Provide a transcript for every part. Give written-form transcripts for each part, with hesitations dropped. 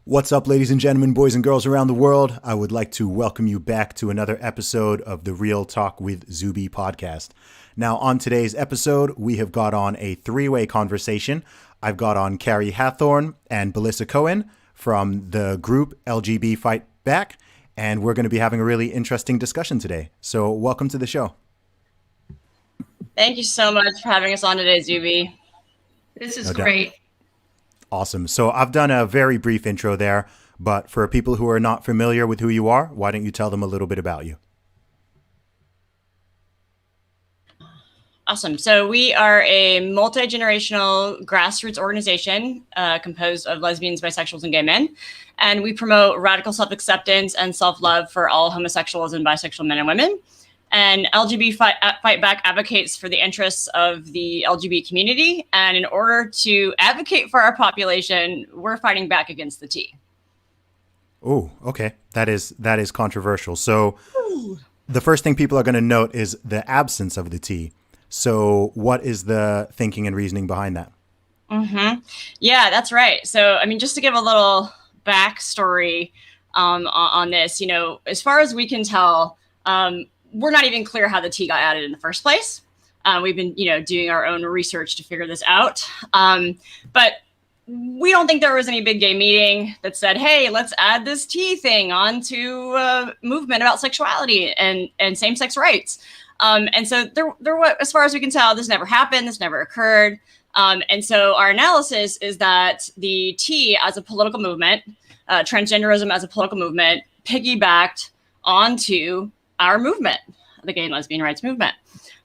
What's up, ladies and gentlemen, boys and girls around the world? I would like to welcome you back to another episode of the Real Talk with Zuby podcast. Now, on today's episode, we have got on a three-way conversation. I've got on Carrie Hathorn and Belissa Cohen from the group LGB Fight Back, and we're going to be having a really interesting discussion today. So welcome to the show. Thank you so much for having us on today, Zuby. This is great. Awesome. So I've done a very brief intro there, but for people who are not familiar with who you are, why don't you tell them a little bit about you? Awesome. So we are a multi-generational grassroots organization composed of lesbians, bisexuals, and gay men. And we promote radical self-acceptance and self-love for all homosexuals and bisexual men and women. And LGB Fight Back advocates for the interests of the LGBT community. And in order to advocate for our population, we're fighting back against the T. Oh, okay. That is controversial. So the first thing people are going to note is the absence of the T. So what is the thinking and reasoning behind that? Mm-hmm. Yeah, that's right. So, I mean, just to give a little backstory on this, as far as we can tell, we're not even clear how the T got added in the first place. We've been, doing our own research to figure this out. But we don't think there was any big gay meeting that said, hey, let's add this T thing onto a movement about sexuality and same-sex rights. And so there, as far as we can tell, this never happened. This never occurred. And so our analysis is that the T as a political movement, transgenderism as a political movement, piggybacked onto our movement, the gay and lesbian rights movement,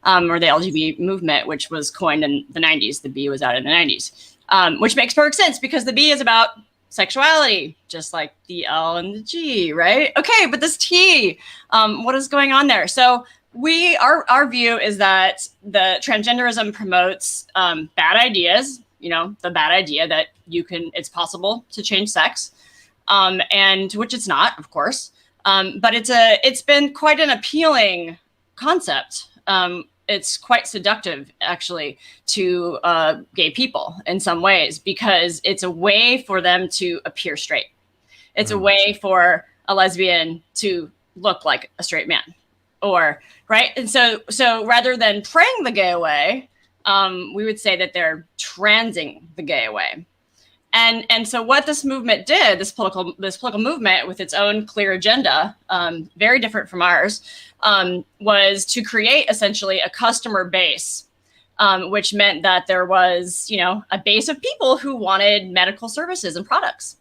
or the LGBT movement, which was coined in the 90s. The B was out in the 90s, which makes perfect sense because the B is about sexuality, just like the L and the G, right? Okay, but this T, what is going on there? So our view is that the transgenderism promotes bad ideas, the bad idea that it's possible to change sex, and which it's not, of course. But it's been quite an appealing concept. It's quite seductive, actually, to gay people in some ways, because it's a way for them to appear straight. It's a way for a lesbian to look like a straight man, right? And so rather than praying the gay away, we would say that they're transing the gay away. And so what this movement did, this political movement with its own clear agenda, very different from ours, was to create essentially a customer base, which meant that there was, a base of people who wanted medical services and products,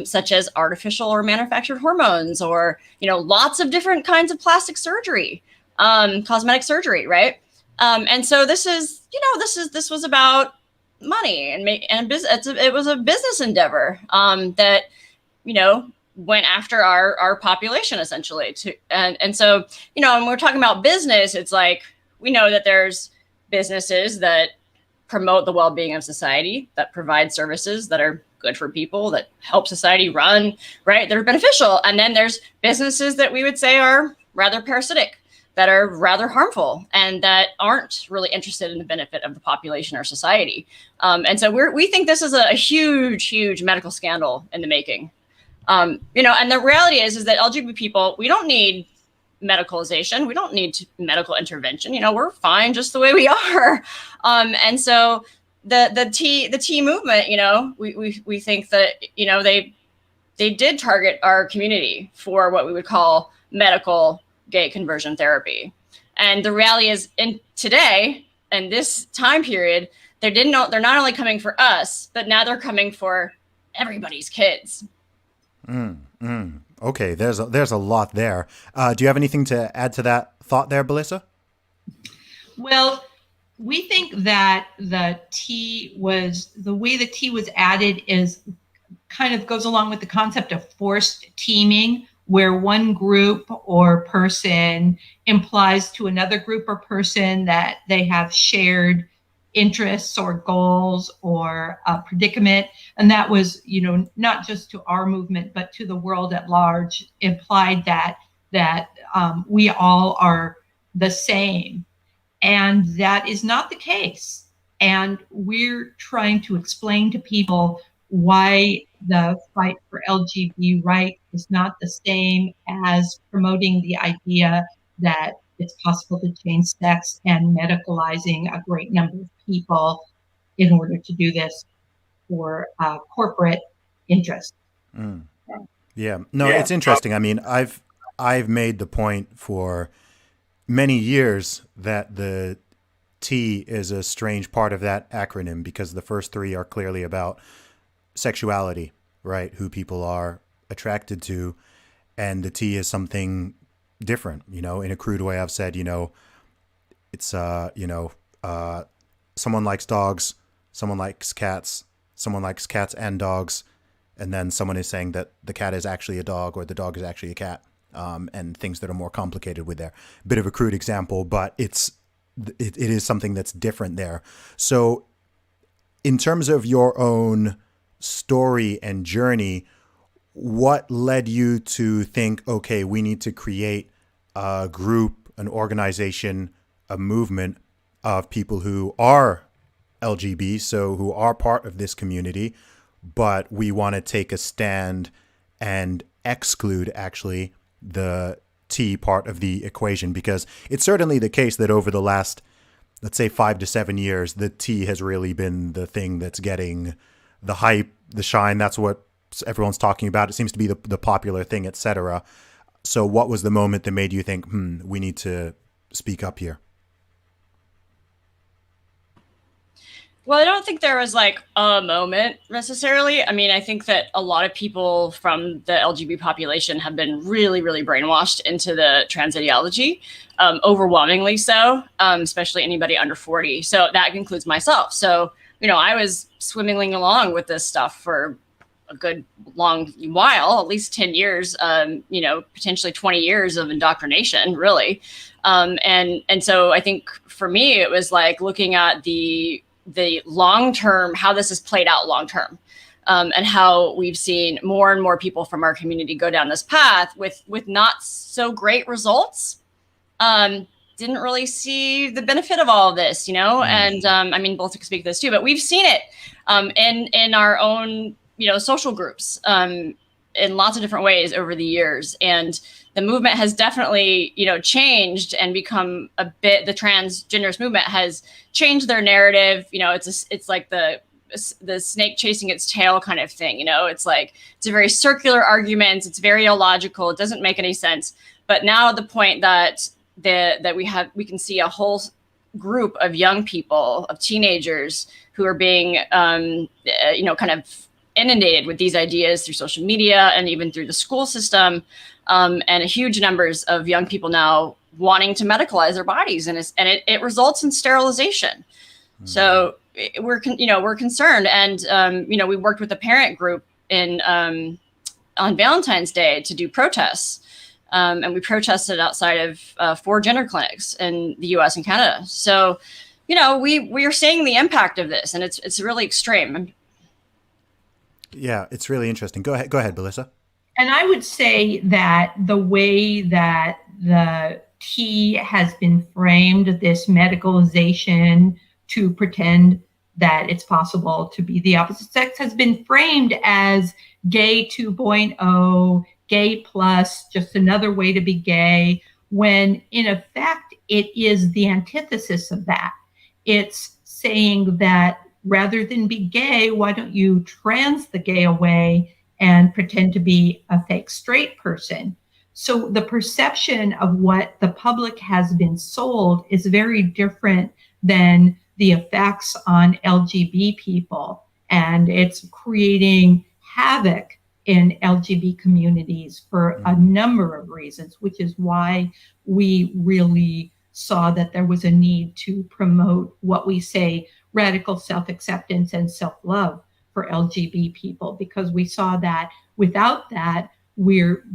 such as artificial or manufactured hormones, or, lots of different kinds of plastic surgery, cosmetic surgery, right? And so this was about money and business. It was a business endeavor that went after our population essentially. And so when we're talking about business, it's like we know that there's businesses that promote the well-being of society, that provide services that are good for people, that help society run, right, that are beneficial. And then there's businesses that we would say are rather parasitic, that are rather harmful, and that aren't really interested in the benefit of the population or society. And so we think this is a huge, huge medical scandal in the making. And the reality is that LGBT people, we don't need medicalization. We don't need medical intervention. We're fine just the way we are. And so the T movement, we think that, they did target our community for what we would call medical gay conversion therapy. And the reality is, in today and this time period, they're not only coming for us, but now they're coming for everybody's kids. Okay, there's a lot there. Do you have anything to add to that thought there, Belissa? Well, we think that the way the T was added is kind of goes along with the concept of forced teaming, where one group or person implies to another group or person that they have shared interests or goals or a predicament. And that was, not just to our movement, but to the world at large, implied that we all are the same. And that is not the case. And we're trying to explain to people why the fight for LGBT rights is not the same as promoting the idea that it's possible to change sex and medicalizing a great number of people in order to do this for corporate interest. Mm. Yeah, no, it's interesting. I mean, I've made the point for many years that the T is a strange part of that acronym because the first three are clearly about sexuality, right? Who people are attracted to, and the T is something different. You know, in a crude way, I've said, it's someone likes dogs, someone likes cats and dogs, and then someone is saying that the cat is actually a dog or the dog is actually a cat, and things that are more complicated with there. Bit of a crude example, but it is something that's different there. So in terms of your own story and journey, what led you to think, okay, we need to create a group, an organization, a movement of people who are LGB, so who are part of this community, but we want to take a stand and exclude actually the T part of the equation? Because it's certainly the case that over the last, let's say 5 to 7 years, the T has really been the thing that's getting the hype, the shine. That's what everyone's talking about. It seems to be the popular thing, etc. So what was the moment that made you think, we need to speak up here? Well, I don't think there was like a moment necessarily. I mean, I think that a lot of people from the LGBT population have been really, really brainwashed into the trans ideology, overwhelmingly so, especially anybody under 40. So that includes myself. So, I was swimming along with this stuff for a good long while, at least 10 years, potentially 20 years of indoctrination, really. And so I think for me, it was like looking at the long-term, how this has played out long-term, and how we've seen more and more people from our community go down this path with not so great results. Didn't really see the benefit of all of this, and I mean, both can speak to this too, but we've seen it in our own, social groups in lots of different ways over the years. And the movement has definitely, changed and become a bit, the transgenderist movement has changed their narrative. It's like the snake chasing its tail kind of thing. It's like, it's a very circular argument. It's very illogical. It doesn't make any sense. But now at the point that we can see a whole group of young people, of teenagers who are being, kind of inundated with these ideas through social media and even through the school system, and huge numbers of young people now wanting to medicalize their bodies, and it results in sterilization. So we're concerned, and we worked with a parent group on Valentine's Day to do protests, and we protested outside of 4 gender clinics in the U.S. and Canada. So we are seeing the impact of this, and it's really extreme. Yeah, it's really interesting. Go ahead, Belissa. And I would say that the way that the T has been framed, this medicalization to pretend that it's possible to be the opposite sex, has been framed as gay 2.0, gay plus, just another way to be gay, when in effect it is the antithesis of that. It's saying that rather than be gay, why don't you trans the gay away and pretend to be a fake straight person? So the perception of what the public has been sold is very different than the effects on LGB people. And it's creating havoc in LGBT communities for a number of reasons, which is why we really saw that there was a need to promote what we say radical self-acceptance and self-love for LGBT people, because we saw that without that, we're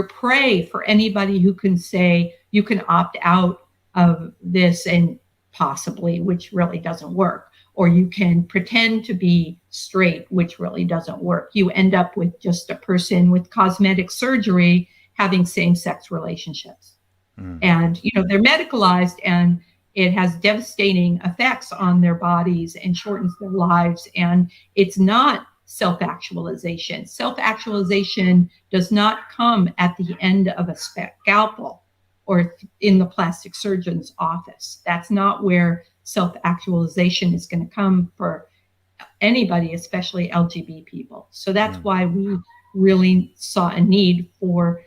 prey for anybody who can say you can opt out of this and possibly, which really doesn't work, or you can pretend to be straight, which really doesn't work. You end up with just a person with cosmetic surgery having same-sex relationships. And they're medicalized, and it has devastating effects on their bodies and shortens their lives. And it's not self-actualization. Self-actualization does not come at the end of a scalpel or in the plastic surgeon's office. That's not where self-actualization is going to come for anybody, especially LGBT people. So that's why we really saw a need for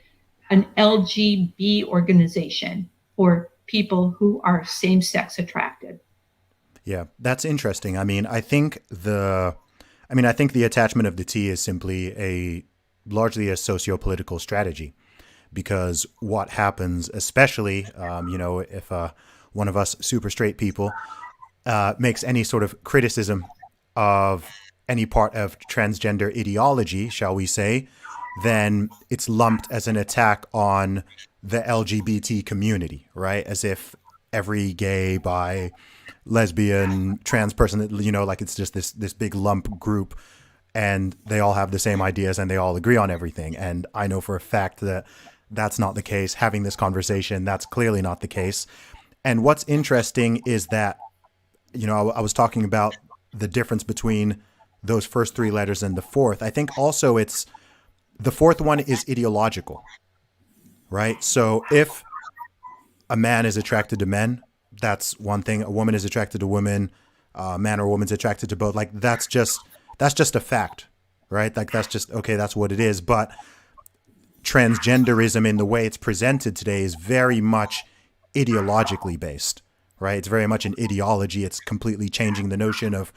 an LGB organization for people who are same-sex attracted. Yeah, that's interesting. I think the attachment of the T is simply largely a socio-political strategy, because what happens, especially, if one of us super straight people makes any sort of criticism of any part of transgender ideology, shall we say, then it's lumped as an attack on the LGBT community, right? As if every gay, bi, lesbian, trans person, like it's just this big lump group, and they all have the same ideas and they all agree on everything. And I know for a fact that that's not the case. Having this conversation, that's clearly not the case. And what's interesting is that, I was talking about the difference between those first three letters and the fourth. I think also the fourth one is ideological, right? So if a man is attracted to men, that's one thing. A woman is attracted to women. A man or woman's attracted to both. Like that's just a fact, right? Like that's just, okay, that's what it is. But transgenderism in the way it's presented today is very much ideologically based, right? It's very much an ideology. It's completely changing the notion of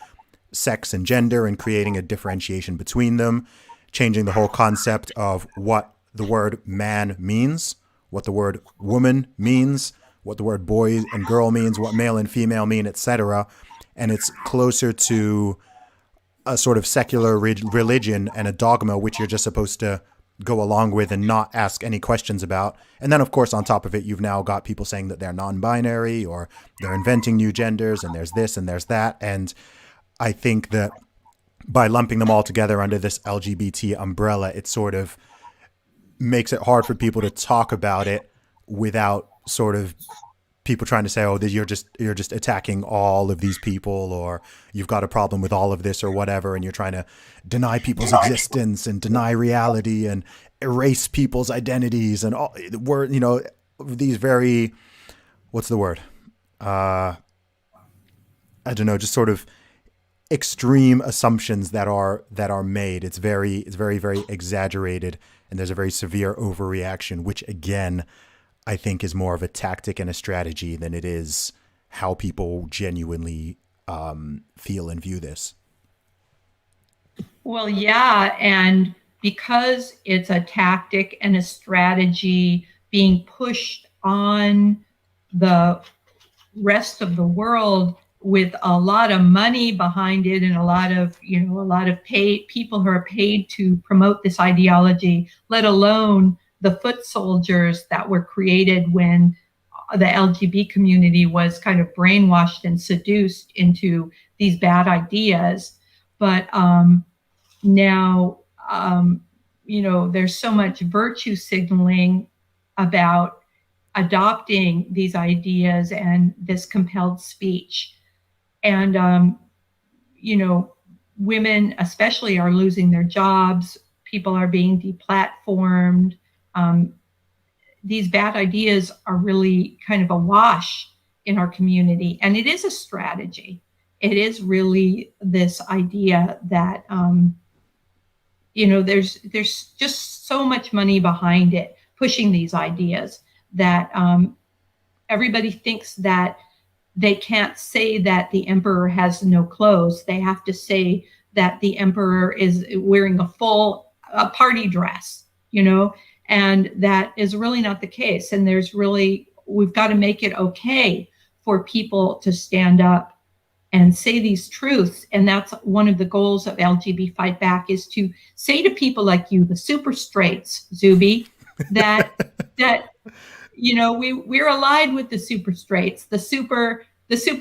sex and gender and creating a differentiation between them, changing the whole concept of what the word man means, what the word woman means, what the word boy and girl means, what male and female mean, etc. And it's closer to a sort of secular religion and a dogma which you're just supposed to go along with and not ask any questions about. And then, of course, on top of it, you've now got people saying that they're non-binary or they're inventing new genders, and there's this and there's that. And I think that by lumping them all together under this LGBT umbrella, it sort of makes it hard for people to talk about it without sort of people trying to say, oh, you're just attacking all of these people, or you've got a problem with all of this or whatever, and you're trying to deny people's existence and deny reality and erase people's identities and all these very, what's the word? I don't know, just sort of extreme assumptions that are made. It's very, very exaggerated, and there's a very severe overreaction, which again, I think is more of a tactic and a strategy than it is how people genuinely feel and view this. Well, yeah. And because it's a tactic and a strategy being pushed on the rest of the world with a lot of money behind it and a lot of paid people who are paid to promote this ideology, let alone the foot soldiers that were created when the LGBT community was kind of brainwashed and seduced into these bad ideas. But now, there's so much virtue signaling about adopting these ideas and this compelled speech. And, women especially are losing their jobs. People are being deplatformed. These bad ideas are really kind of awash in our community. And it is a strategy. It is really this idea that, there's just so much money behind it, pushing these ideas that everybody thinks that they can't say that the emperor has no clothes. They have to say that the emperor is wearing a full party dress, and that is really not the case. And we've got to make it okay for people to stand up and say these truths. And that's one of the goals of LGB Fight Back, is to say to people like you, the super straights, Zuby, that we're allied with the super straights, the super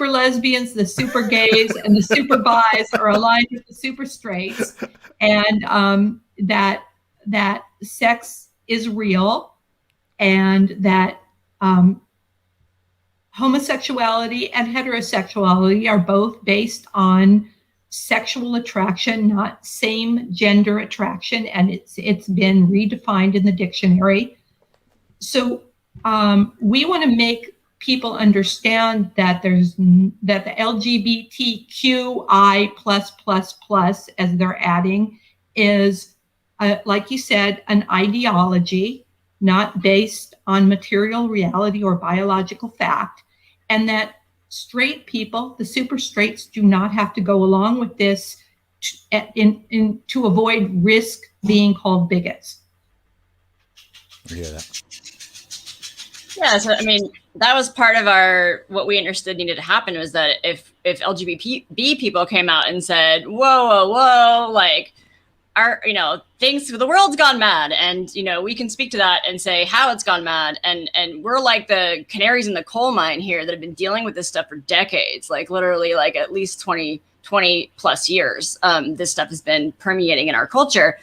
lesbians, the super gays, and the super bis are aligned with the super straights, and that sex is real, and that homosexuality and heterosexuality are both based on sexual attraction, not same gender attraction, and it's been redefined in the dictionary. So we want to make people understand that that the LGBTQI+++, as they're adding, is like you said, an ideology not based on material reality or biological fact, and that straight people, the super straights, do not have to go along with this to avoid risk being called bigots. I hear that. Yeah, so I mean, that was part of what we understood needed to happen, was that if LGBT people came out and said, whoa, like, the world's gone mad, and we can speak to that and say how it's gone mad, and we're like the canaries in the coal mine here that have been dealing with this stuff for decades, like literally like at least 20 plus years. This stuff has been permeating in our culture.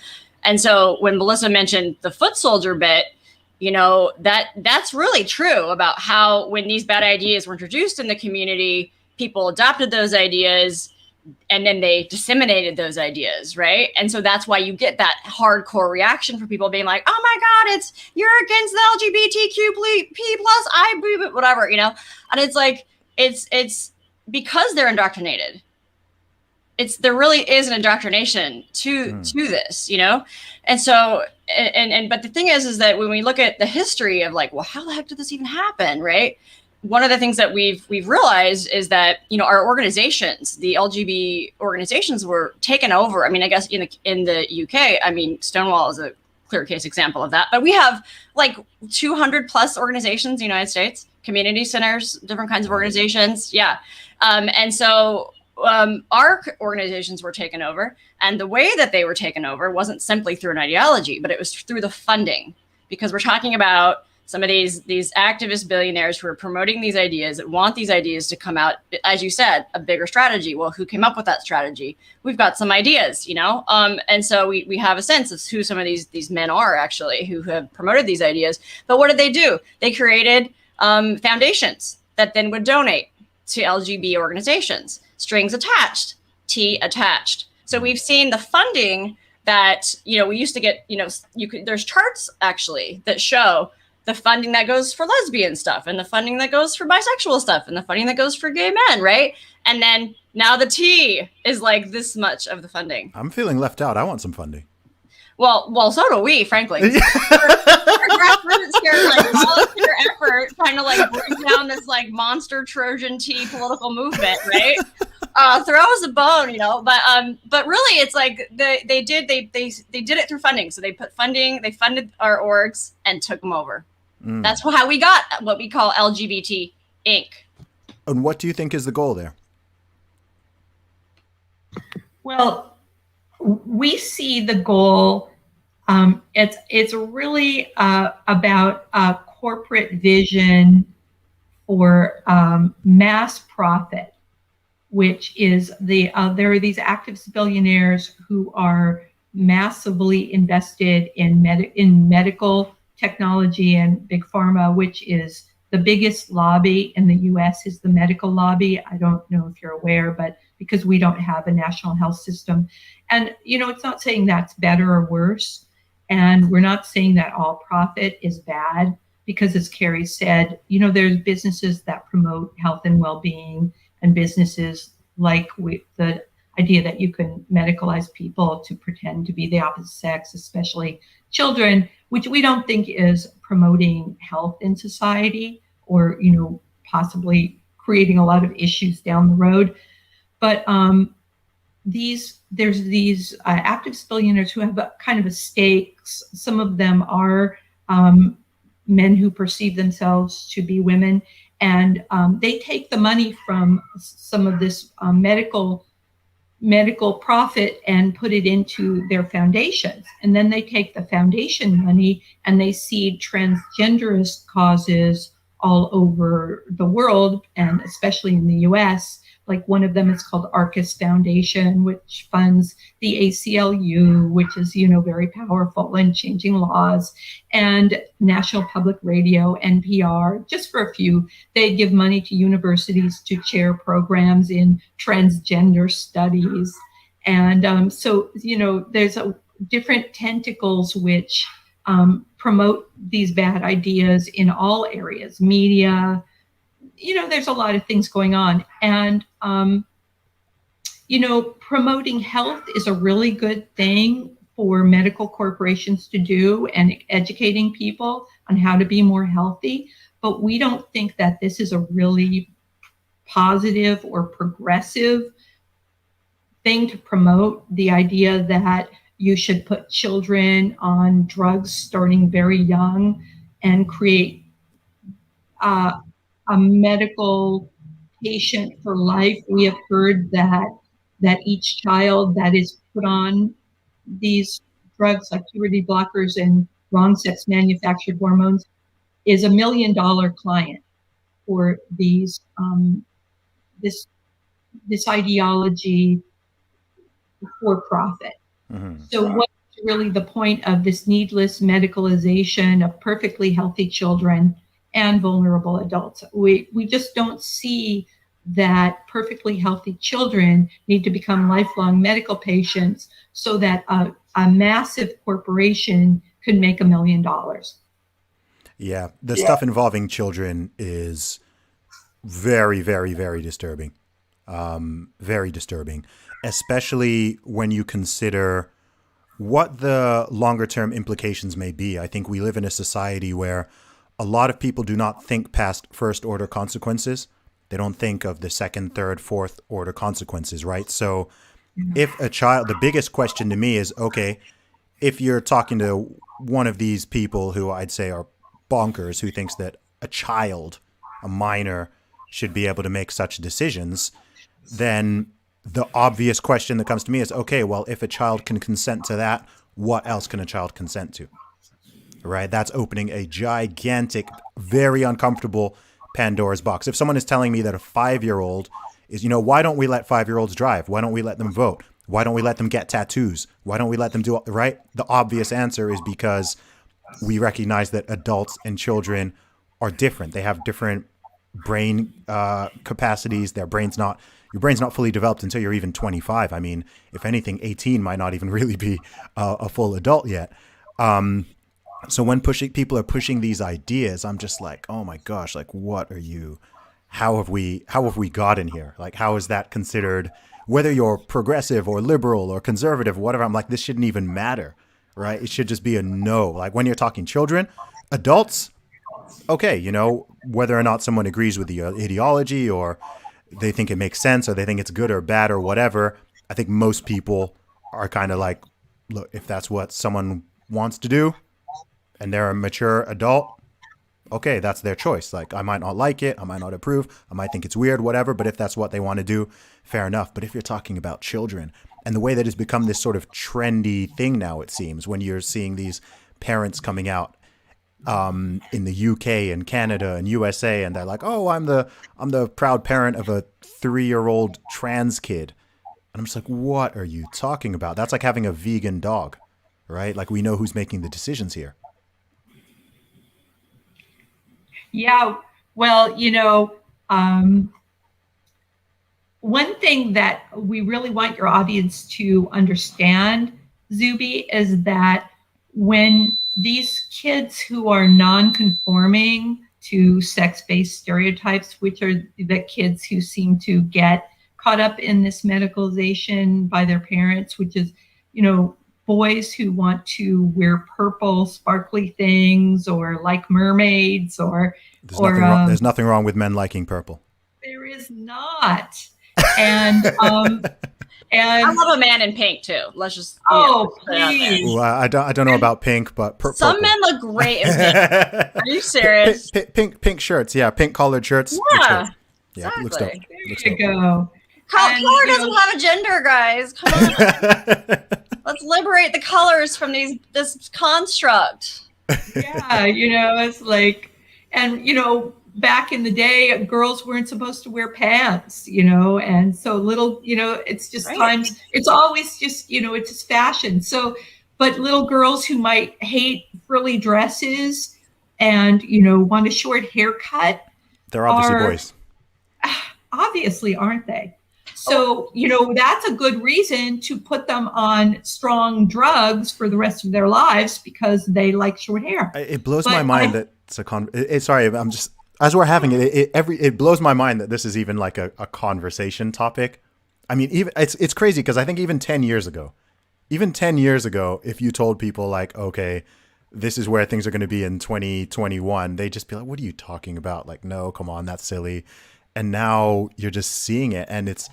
And so when Belissa mentioned the foot soldier bit, that's really true about how when these bad ideas were introduced in the community, people adopted those ideas and then they disseminated those ideas, right? And so that's why you get that hardcore reaction from people being like, "Oh my God, you're against the LGBTQ plus whatever," And it's like it's because they're indoctrinated. There really is an indoctrination to this, And so but the thing is that when we look at the history of like, well, how the heck did this even happen, right? One of the things that we've realized is that our organizations, the LGB organizations, were taken over. I mean, I guess in the UK, I mean, Stonewall is a clear case example of that. But we have like 200 plus organizations in the United States, community centers, different kinds of organizations. Yeah, and so our organizations were taken over, and the way that they were taken over wasn't simply through an ideology, but it was through the funding, because we're talking about some of these activist billionaires who are promoting these ideas, that want these ideas to come out, as you said, a bigger strategy. Well, who came up with that strategy? We've got some ideas, and so we have a sense of who some of these men are actually who have promoted these ideas. But what did they do? They created foundations that then would donate to LGB organizations. Strings attached, T attached. So we've seen the funding that, we used to get, there's charts actually that show the funding that goes for lesbian stuff, and the funding that goes for bisexual stuff, and the funding that goes for gay men, right? And then now the T is like this much of the funding. I'm feeling left out. I want some funding. Well, so do we, frankly. Our grassroots here, like, volunteer effort, trying to like bring down this like monster Trojan T political movement, right? Throw us a bone, But really, it's like they did it through funding. So they funded our orgs and took them over. That's how we got what we call LGBT Inc. And what do you think is the goal there? Well, we see the goal. It's really about a corporate vision for mass profit, which is there are these activist billionaires who are massively invested in medical technology and big pharma, which is the biggest lobby in the U.S. is the medical lobby. I don't know if you're aware, but because we don't have a national health system. And, it's not saying that's better or worse. And we're not saying that all profit is bad, because as Carrie said, there's businesses that promote health and well-being, and businesses like the idea that you can medicalize people to pretend to be the opposite sex, especially children, which we don't think is promoting health in society, or, possibly creating a lot of issues down the road. But there's these activist billionaires who have a kind of a stake. Some of them are men who perceive themselves to be women, and they take the money from some of this medical profit and put it into their foundations. And then they take the foundation money and they seed transgenderist causes all over the world, and especially in the US, like one of them is called Arcus Foundation, which funds the ACLU, which is, very powerful in changing laws, and National Public Radio, NPR, just for a few. They give money to universities to chair programs in transgender studies. And so, there's different tentacles which promote these bad ideas in all areas, media. There's a lot of things going on. And, promoting health is a really good thing for medical corporations to do, and educating people on how to be more healthy. But we don't think that this is a really positive or progressive thing to promote, the idea that you should put children on drugs starting very young and create a medical patient for life. We have heard that each child that is put on these drugs like puberty blockers and wrong sex manufactured hormones is $1 million client for these this ideology for profit. Mm-hmm. So what's really the point of this needless medicalization of perfectly healthy children and vulnerable adults? We just don't see that perfectly healthy children need to become lifelong medical patients so that a massive corporation could make $1 million. Yeah, the stuff involving children is very, very, very disturbing. Very disturbing, especially when you consider what the longer term implications may be. I think we live in a society where a lot of people do not think past first order consequences. They don't think of the second, third, fourth order consequences, right? So if a child, the biggest question to me is, okay, if you're talking to one of these people who I'd say are bonkers, who thinks that a child, a minor, should be able to make such decisions, then the obvious question that comes to me is, okay, well, if a child can consent to that, what else can a child consent to? Right? That's opening a gigantic, very uncomfortable Pandora's box. If someone is telling me that a 5-year-old is, why don't we let 5-year-olds drive? Why don't we let them vote? Why don't we let them get tattoos? Why don't we let them do, right? The obvious answer is because we recognize that adults and children are different. They have different brain capacities. Your brain's not fully developed until you're even 25. I mean, if anything, 18 might not even really be a full adult yet. So when people are pushing these ideas, I'm just like, oh my gosh, like, how have we gotten here? Like, how is that considered, whether you're progressive or liberal or conservative, whatever? I'm like, this shouldn't even matter, right? It should just be a no. Like when you're talking children, adults, okay, whether or not someone agrees with the ideology or they think it makes sense or they think it's good or bad or whatever, I think most people are kind of like, look, if that's what someone wants to do and they're a mature adult, okay, that's their choice. Like, I might not like it, I might not approve, I might think it's weird, whatever, but if that's what they want to do, fair enough. But if you're talking about children and the way that it's become this sort of trendy thing now, it seems, when you're seeing these parents coming out in the UK and Canada and USA, and they're like, oh, I'm the proud parent of a 3-year-old trans kid. And I'm just like, what are you talking about? That's like having a vegan dog, right? Like, we know who's making the decisions here. Yeah, well, one thing that we really want your audience to understand, Zuby, is that when these kids who are non-conforming to sex-based stereotypes, which are the kids who seem to get caught up in this medicalization by their parents, which is, boys who want to wear purple, sparkly things or like mermaids there's nothing wrong with men liking purple. There is not. And I love a man in pink too. Let's just please. Well, I don't know about pink, but some men look great in pink. Are you serious? Pink shirts, yeah, pink collared shirts. Yeah, yeah, exactly. Looks dope. There you go. Color doesn't have a gender, guys. Come on. Let's liberate the colors from this construct. Yeah, it's like, and back in the day, girls weren't supposed to wear pants, you know, and so little, you know, it's just times, it's always just, you know, it's just fashion. So, but little girls who might hate frilly dresses and, you know, want a short haircut. They're obviously boys. Obviously, aren't they? So, you know, that's a good reason to put them on strong drugs for the rest of their lives because they like short hair. It blows my mind that it's sorry, I'm just, as we're having it blows my mind that this is even like a conversation topic. I mean, even it's crazy because I think even 10 years ago, if you told people like, okay, this is where things are going to be in 2021, they'd just be like, what are you talking about? Like, no, come on, that's silly. And now you're just seeing it. And it's,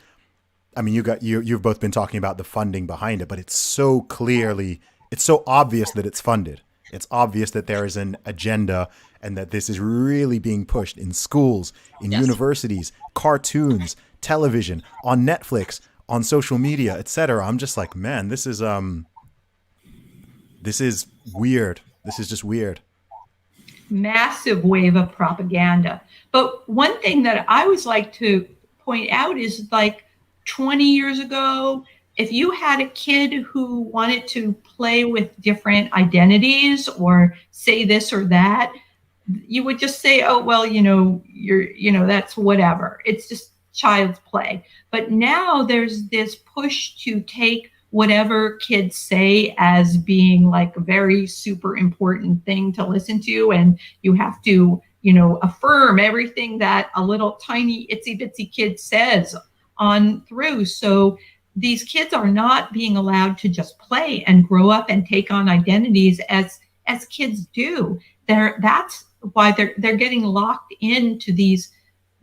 I mean, you've both been talking about the funding behind it, but it's so obvious that it's funded. It's obvious that there is an agenda and that this is really being pushed in schools, in universities, cartoons, television, on Netflix, on social media, etc. I'm just like, man, this is weird. This is just weird. Massive wave of propaganda. But one thing that I always like to point out is like 20 years ago, if you had a kid who wanted to play with different identities or say this or that, you would just say, oh, well, you know, that's whatever. It's just child's play. But now there's this push to take whatever kids say as being like a very super important thing to listen to. And you have to, you know, affirm everything that a little tiny itsy bitsy kid says on through. So these kids are not being allowed to just play and grow up and take on identities as kids do. That's why they're getting locked into these.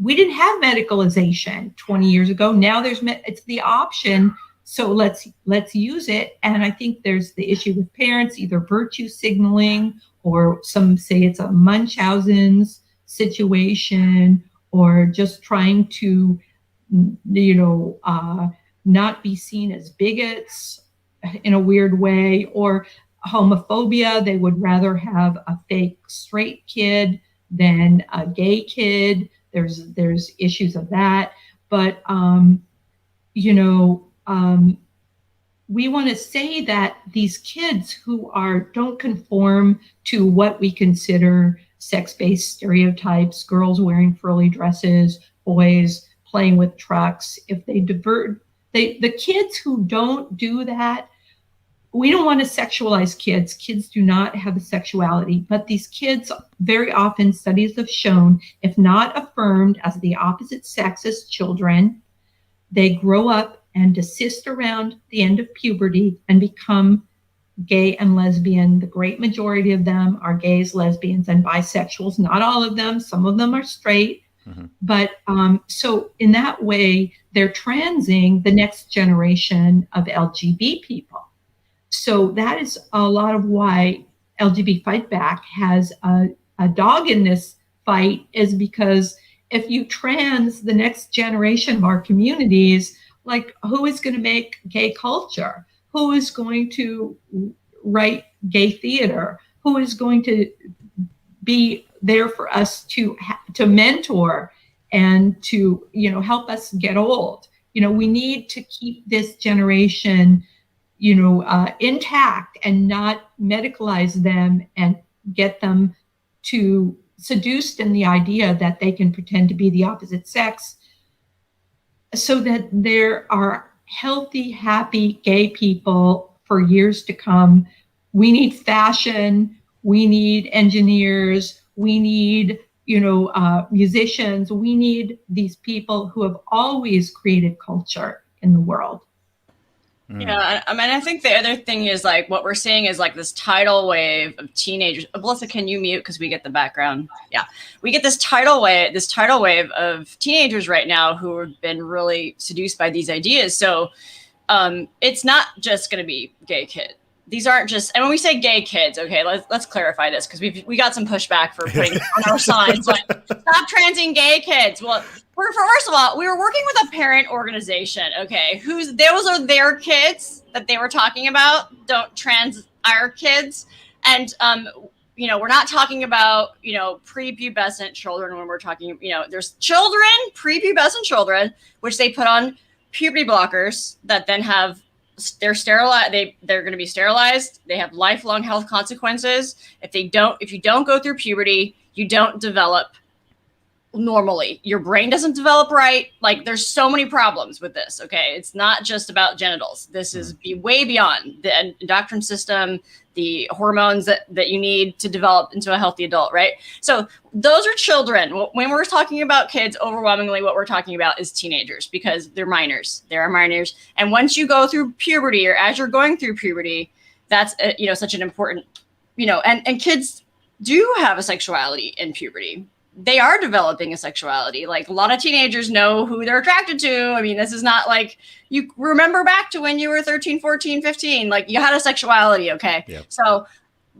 We didn't have medicalization 20 years ago. Now it's the option. So let's use it. And I think there's the issue with parents, either virtue signaling, or some say it's a Munchausen's situation, or just trying to, you know, not be seen as bigots in a weird way, or homophobia. They would rather have a fake straight kid than a gay kid. There's issues of that. But, you know, we want to say that these kids who don't conform to what we consider sex-based stereotypes, girls wearing frilly dresses, boys playing with trucks, if they the kids who don't do that, we don't want to sexualize kids. Kids do not have a sexuality, but these kids, very often studies have shown, if not affirmed as the opposite sex as children, they grow up and desist around the end of puberty and become gay and lesbian. The great majority of them are gays, lesbians, and bisexuals. Not all of them. Some of them are straight. Mm-hmm. But so in that way, they're transing the next generation of LGB people. So that is a lot of why LGB Fight Back has a dog in this fight, is because if you trans the next generation of our communities, like, who is going to make gay culture? Who is going to write gay theater? Who is going to be there for us to mentor and to, you know, help us get old? You know, we need to keep this generation, you know, intact and not medicalize them and get them to seduced in the idea that they can pretend to be the opposite sex, so that there are healthy, happy gay people for years to come. We need fashion. We need engineers. We need, you know, musicians. We need these people who have always created culture in the world. Yeah, I mean, I think the other thing is, like, what we're seeing is like this tidal wave of teenagers. Belissa, can you mute, because we get the background? Yeah, we get this tidal wave of teenagers right now who have been really seduced by these ideas. So it's not just going to be gay kids. These aren't just, and when we say gay kids, okay, let's clarify this, because we got some pushback for putting on our signs like, stop transing gay kids. Well, first of all, we were working with a parent organization, okay, those are their kids that they were talking about. Don't trans our kids. And we're not talking about, prepubescent children when we're talking, there's children, prepubescent children, which they put on puberty blockers that then they're sterilized. They're going to be sterilized. They have lifelong health consequences. If you don't go through puberty, you don't develop normally. Your brain doesn't develop right. Like, there's so many problems with this. Okay. It's not just about genitals. This is way beyond the endocrine system, the hormones that you need to develop into a healthy adult. Right. So those are children. When we're talking about kids, overwhelmingly what we're talking about is teenagers, because they're minors. They are minors. And once you go through puberty, or as you're going through puberty, that's, such an important, and kids do have a sexuality in puberty. They are developing a sexuality. Like, a lot of teenagers know who they're attracted to. I mean, this is not like, you remember back to when you were 13, 14, 15, like, you had a sexuality. Okay. Yep. So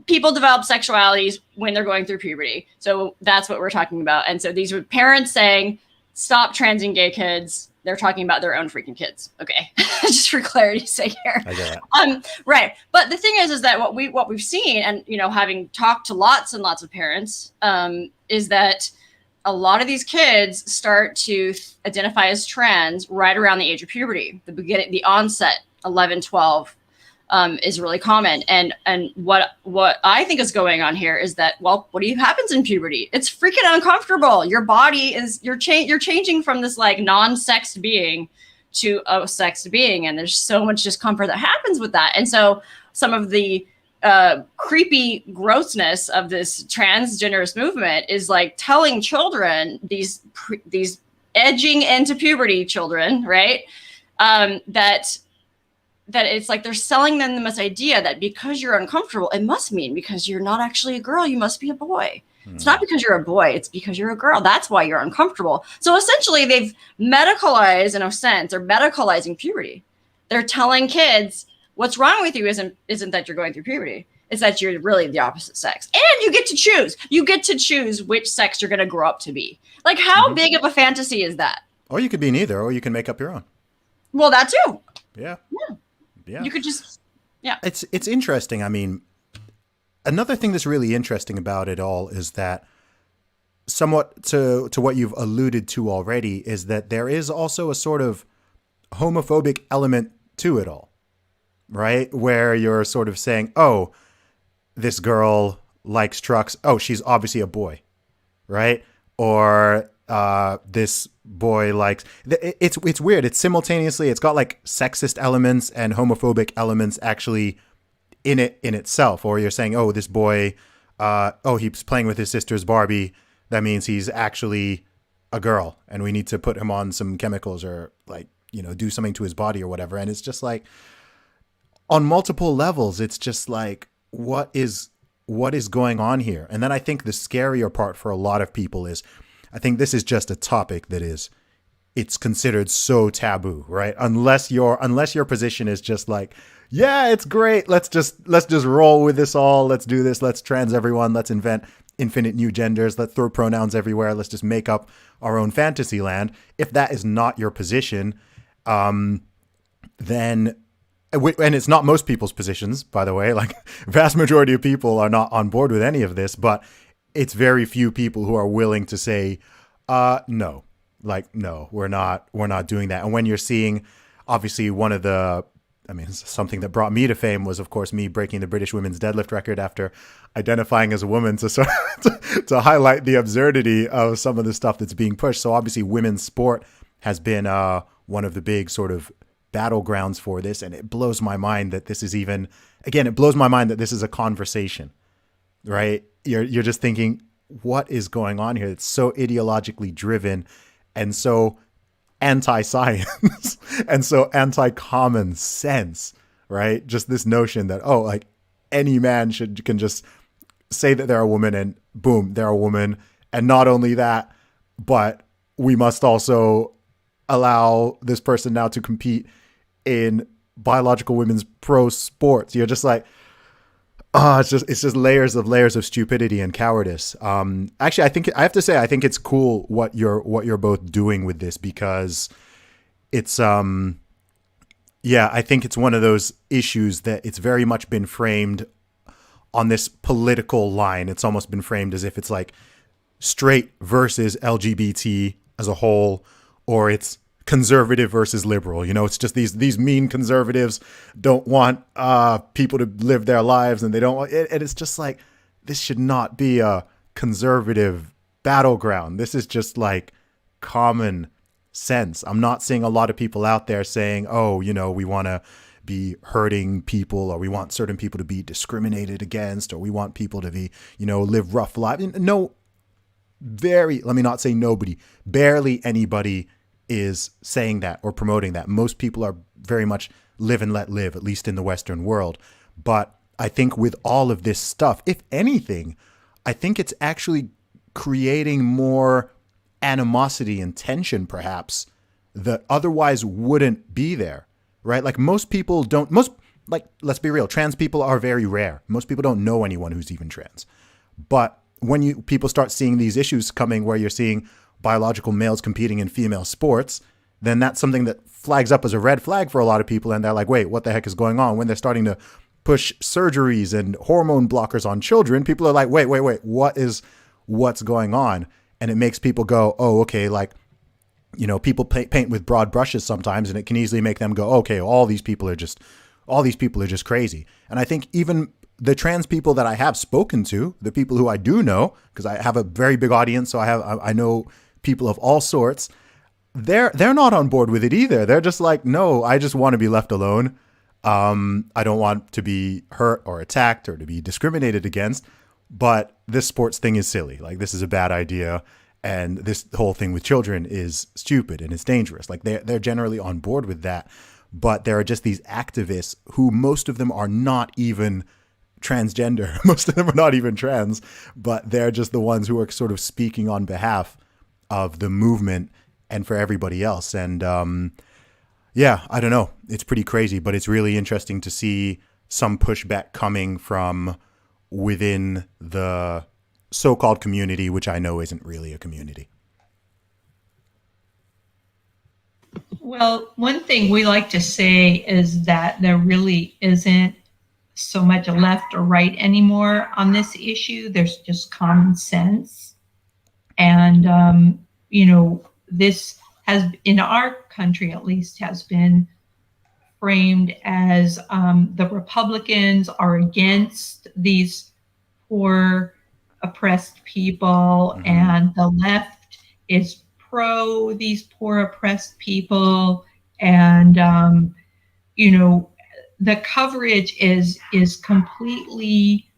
people develop sexualities when they're going through puberty. So that's what we're talking about. And so these were parents saying, stop transing gay kids. They're talking about their own freaking kids. Okay. Just for clarity's sake here. I get it. Right. But the thing is that what we've seen, and, having talked to lots and lots of parents, is that a lot of these kids start to identify as trans right around the age of puberty. The onset, 11, 12, is really common. And what I think is going on here is that, well, what happens in puberty? It's freaking uncomfortable. Your body you're changing from this like non-sexed being to a sexed being. And there's so much discomfort that happens with that. And so some of the creepy grossness of this transgenderist movement is like telling children, these edging into puberty children, right? That it's like they're selling them this idea that because you're uncomfortable, it must mean because you're not actually a girl, you must be a boy. It's not because you're a boy, it's because you're a girl. That's why you're uncomfortable. So essentially they've medicalized, in a sense, they're medicalizing puberty. They're telling kids, what's wrong with you isn't that you're going through puberty. It's that you're really the opposite sex. And you get to choose. You get to choose which sex you're going to grow up to be. Like, how big of a fantasy is that? Or you could be neither, or you can make up your own. Well, that too. Yeah. You could just, yeah. It's interesting. I mean, another thing that's really interesting about it all is that, somewhat to what you've alluded to already, is that there is also a sort of homophobic element to it all. Right? Where you're sort of saying, oh, this girl likes trucks. Oh, she's obviously a boy. Right? Or this boy likes... It's weird. It's simultaneously, it's got like sexist elements and homophobic elements actually in itself. Or you're saying, oh, this boy, he's playing with his sister's Barbie. That means he's actually a girl. And we need to put him on some chemicals or like, do something to his body or whatever. And it's just like... on multiple levels, it's just like, what is going on here? And then I think the scarier part for a lot of people is, I think this is just a topic that it's considered so taboo, right? Unless your position is just like, yeah, it's great. Let's just roll with this all. Let's do this. Let's trans everyone. Let's invent infinite new genders. Let's throw pronouns everywhere. Let's just make up our own fantasy land. If that is not your position, then... and it's not most people's positions, by the way, like vast majority of people are not on board with any of this, but it's very few people who are willing to say, no, we're not doing that. And when you're seeing, obviously something that brought me to fame was, of course, me breaking the British women's deadlift record after identifying as a woman to highlight the absurdity of some of the stuff that's being pushed. So obviously women's sport has been one of the big sort of battlegrounds for this, and it blows my mind that this is a conversation, right? You're just thinking, what is going on here? It's so ideologically driven and so anti-science and so anti-common sense, right? Just this notion that, oh, like any man can just say that they're a woman and boom, they're a woman. And not only that, but we must also allow this person now to compete in biological women's pro sports. You're just like, it's just layers of stupidity and cowardice. Actually, I have to say, I think it's cool what you're both doing with this, because it's, I think it's one of those issues that it's very much been framed on this political line. It's almost been framed as if it's like straight versus LGBT as a whole, or it's conservative versus liberal. You know, it's just these mean conservatives don't want people to live their lives, and they don't want it. And it's just like, this should not be a conservative battleground. This is just like common sense. I'm not seeing a lot of people out there saying, oh, you know, we want to be hurting people, or we want certain people to be discriminated against, or we want people to be, you know, live rough lives. No, let me not say nobody, barely anybody is saying that or promoting that. Most people are very much live and let live, at least in the Western world. But I think with all of this stuff, if anything, I think it's actually creating more animosity and tension, perhaps, that otherwise wouldn't be there, right? Like let's be real, trans people are very rare. Most people don't know anyone who's even trans. But when people start seeing these issues coming where you're seeing biological males competing in female sports, then that's something that flags up as a red flag for a lot of people. And they're like, wait, what the heck is going on? When they're starting to push surgeries and hormone blockers on children, people are like, wait, what's going on? And it makes people go, oh, okay, like, you know, people paint with broad brushes sometimes, and it can easily make them go, okay, all these people are just crazy. And I think even the trans people that I have spoken to, the people who I do know, because I have a very big audience, so I know people of all sorts, they're not on board with it either. They're just like, no, I just want to be left alone. I don't want to be hurt or attacked or to be discriminated against. But this sports thing is silly. Like, this is a bad idea. And this whole thing with children is stupid and it's dangerous. Like, they're generally on board with that. But there are just these activists who, most of them are not even transgender. Most of them are not even trans, but they're just the ones who are sort of speaking on behalf of the movement and for everybody else. And yeah, I don't know. It's pretty crazy, but it's really interesting to see some pushback coming from within the so-called community, which I know isn't really a community. Well, one thing we like to say is that there really isn't so much a left or right anymore on this issue. There's just common sense. And, you know, this has, in our country at least, has been framed as the Republicans are against these poor, oppressed people, mm-hmm. and the left is pro these poor, oppressed people. And, you know, the coverage is completely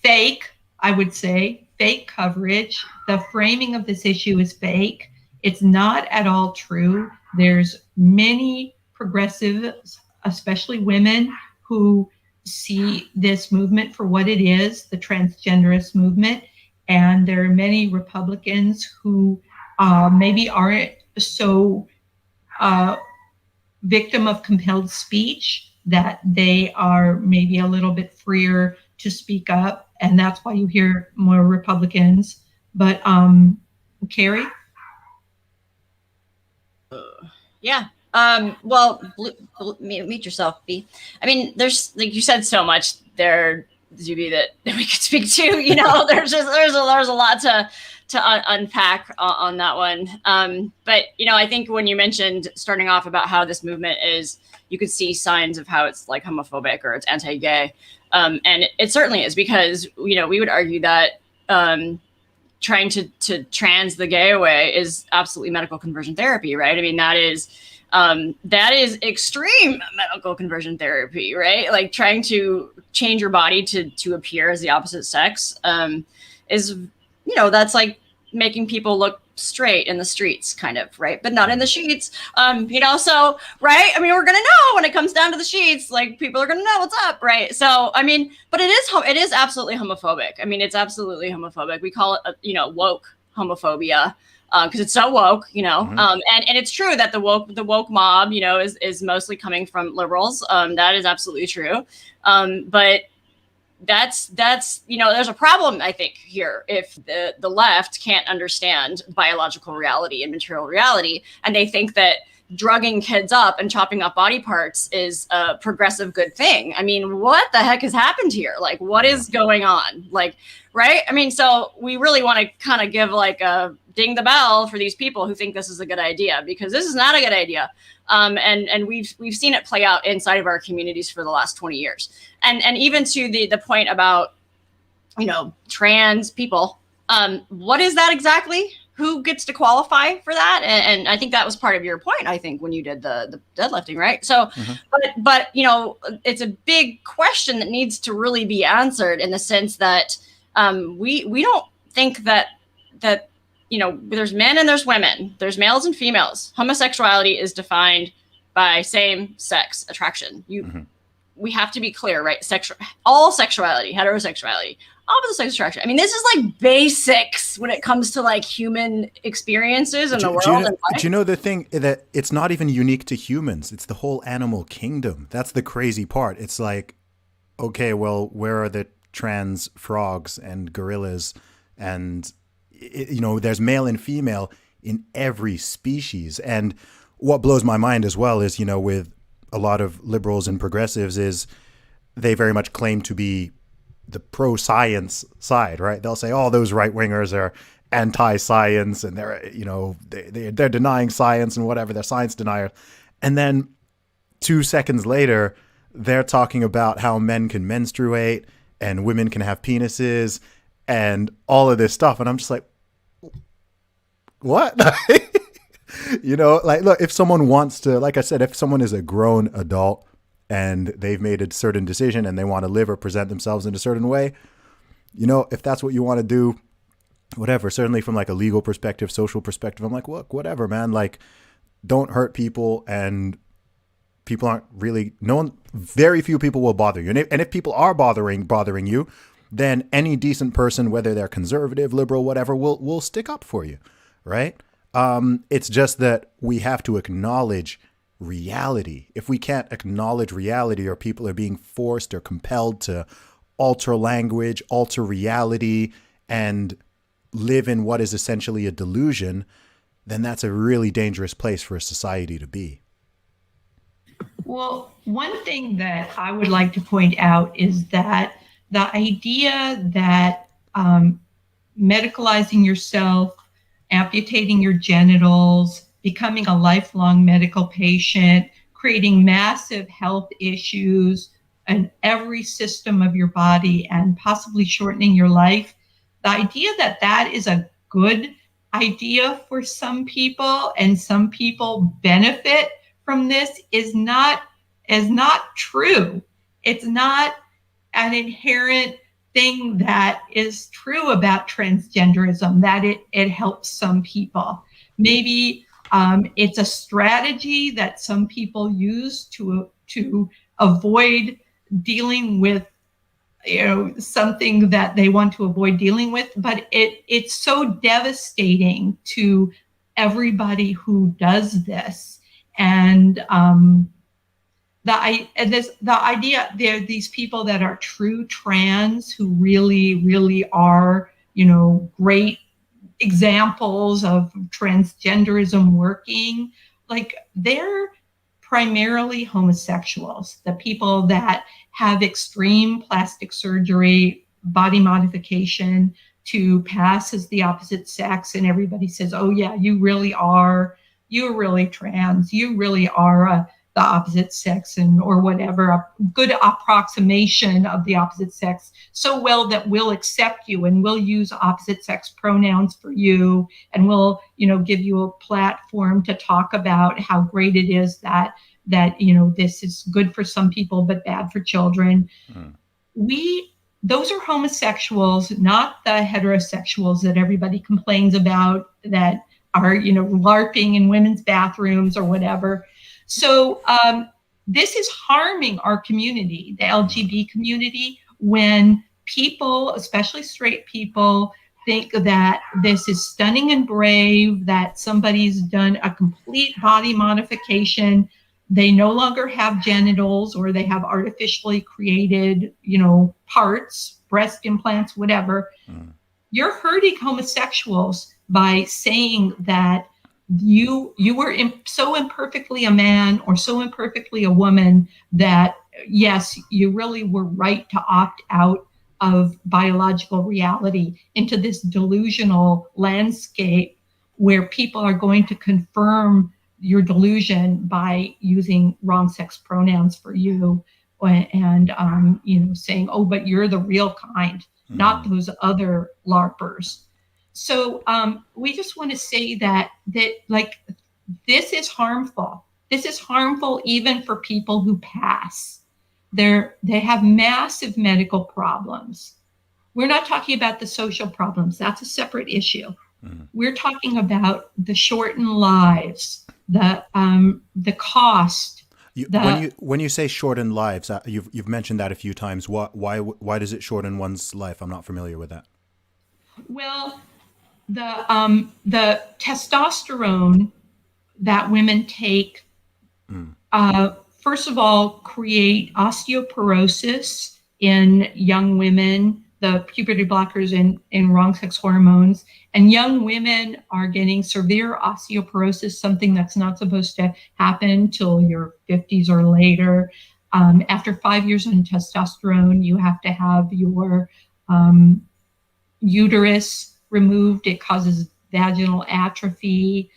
fake, I would say, fake coverage. The framing of this issue is fake. It's not at all true. There's many progressives, especially women, who see this movement for what it is, the transgenderist movement. And there are many Republicans who maybe aren't so victim of compelled speech, that they are maybe a little bit freer to speak up. And that's why you hear more Republicans. But Carrie? Yeah. Well, meet yourself, B. I mean, there's, like you said, so much there, Zuby, that we could speak to. You know, there's a lot to unpack on that one. But, you know, I think when you mentioned starting off about how this movement is, you could see signs of how it's like homophobic or it's anti-gay. And it certainly is, because, you know, we would argue that trying to trans the gay away is absolutely medical conversion therapy, right? I mean, that is extreme medical conversion therapy, right? Like, trying to change your body to appear as the opposite sex is, you know, that's like making people look straight in the streets, kind of, right? But not in the sheets. You know, so, right? I mean, we're gonna know when it comes down to the sheets, like, people are gonna know what's up, right? So, I mean, but it is absolutely homophobic. I mean, it's absolutely homophobic. We call it, you know, woke homophobia, because it's so woke, you know. Mm-hmm. And it's true that the woke mob, you know, is mostly coming from liberals. That is absolutely true. But that's you know, there's a problem, I think, here if the left can't understand biological reality and material reality, and they think that drugging kids up and chopping up body parts is a progressive good thing. I mean, what the heck has happened here? Like, what is going on? Like, right? I mean, so we really want to kind of give like a ding the bell for these people who think this is a good idea, because this is not a good idea. And we've seen it play out inside of our communities for the last 20 years. And even to the point about, you know, trans people, what is that exactly? Who gets to qualify for that? And I think that was part of your point, I think, when you did the deadlifting, right? So, but you know, it's a big question that needs to really be answered, in the sense that we don't think that you know, there's men and there's women, there's males and females. Homosexuality is defined by same sex attraction. We have to be clear, right? All sexuality, heterosexuality, opposite sex attraction. I mean, this is like basics when it comes to like human experiences in the world. Do you know the thing that it's not even unique to humans? It's the whole animal kingdom. That's the crazy part. It's like, okay, well, where are the trans frogs and gorillas? And, you know, there's male and female in every species. And what blows my mind as well is, you know, with a lot of liberals and progressives, is they very much claim to be the pro-science side, right? They'll say, oh, those right-wingers are anti-science, and they're, you know, they're denying science and whatever, they're science deniers. And then 2 seconds later, they're talking about how men can menstruate and women can have penises and all of this stuff. And I'm just like, what? You know, like, look, if someone wants to, like I said, if someone is a grown adult and they've made a certain decision and they want to live or present themselves in a certain way, you know, if that's what you want to do, whatever. Certainly from like a legal perspective, social perspective, I'm like, look, whatever, man, like, don't hurt people. And people aren't really, very few people will bother you. And if people are bothering you, then any decent person, whether they're conservative, liberal, whatever, will stick up for you, right? It's just that we have to acknowledge reality. If we can't acknowledge reality, or people are being forced or compelled to alter language, alter reality, and live in what is essentially a delusion, then that's a really dangerous place for a society to be. Well, one thing that I would like to point out is that the idea that medicalizing yourself, amputating your genitals, becoming a lifelong medical patient, creating massive health issues in every system of your body, and possibly shortening your life, the idea that that is a good idea for some people and some people benefit from this is not true. It's not an inherent thing that is true about transgenderism, that it helps some people. Maybe it's a strategy that some people use to avoid dealing with, you know, something that they want to avoid dealing with, but it's so devastating to everybody who does this. And the idea, there are these people that are true trans who really, really are, you know, great examples of transgenderism working. Like, they're primarily homosexuals, the people that have extreme plastic surgery, body modification to pass as the opposite sex. And everybody says, oh yeah, you're really trans, you really are the opposite sex, and or whatever, a good approximation of the opposite sex, so well that we'll accept you and we'll use opposite sex pronouns for you, and we'll, you know, give you a platform to talk about how great it is that you know, this is good for some people but bad for children. Those are homosexuals, not the heterosexuals that everybody complains about, that are, you know, LARPing in women's bathrooms or whatever. So this is harming our community, the LGB community, when people, especially straight people, think that this is stunning and brave, that somebody's done a complete body modification. They no longer have genitals, or they have artificially created, you know, parts, breast implants, whatever. You're hurting homosexuals by saying that you were so imperfectly a man or so imperfectly a woman that, yes, you really were right to opt out of biological reality into this delusional landscape where people are going to confirm your delusion by using wrong sex pronouns for you, and saying, oh, but you're the real kind, not those other LARPers. So we just want to say that like, this is harmful. This is harmful even for people who pass. They have massive medical problems. We're not talking about the social problems. That's a separate issue. We're talking about the shortened lives, the cost. When you say shorten lives, you've mentioned that a few times. Why does it shorten one's life? I'm not familiar with that. Well, the testosterone that women take, first of all, create osteoporosis in young women, the puberty blockers in wrong sex hormones, and young women are getting severe osteoporosis, something that's not supposed to happen till your 50s or later. After 5 years on testosterone, you have to have your uterus removed. It causes vaginal atrophy.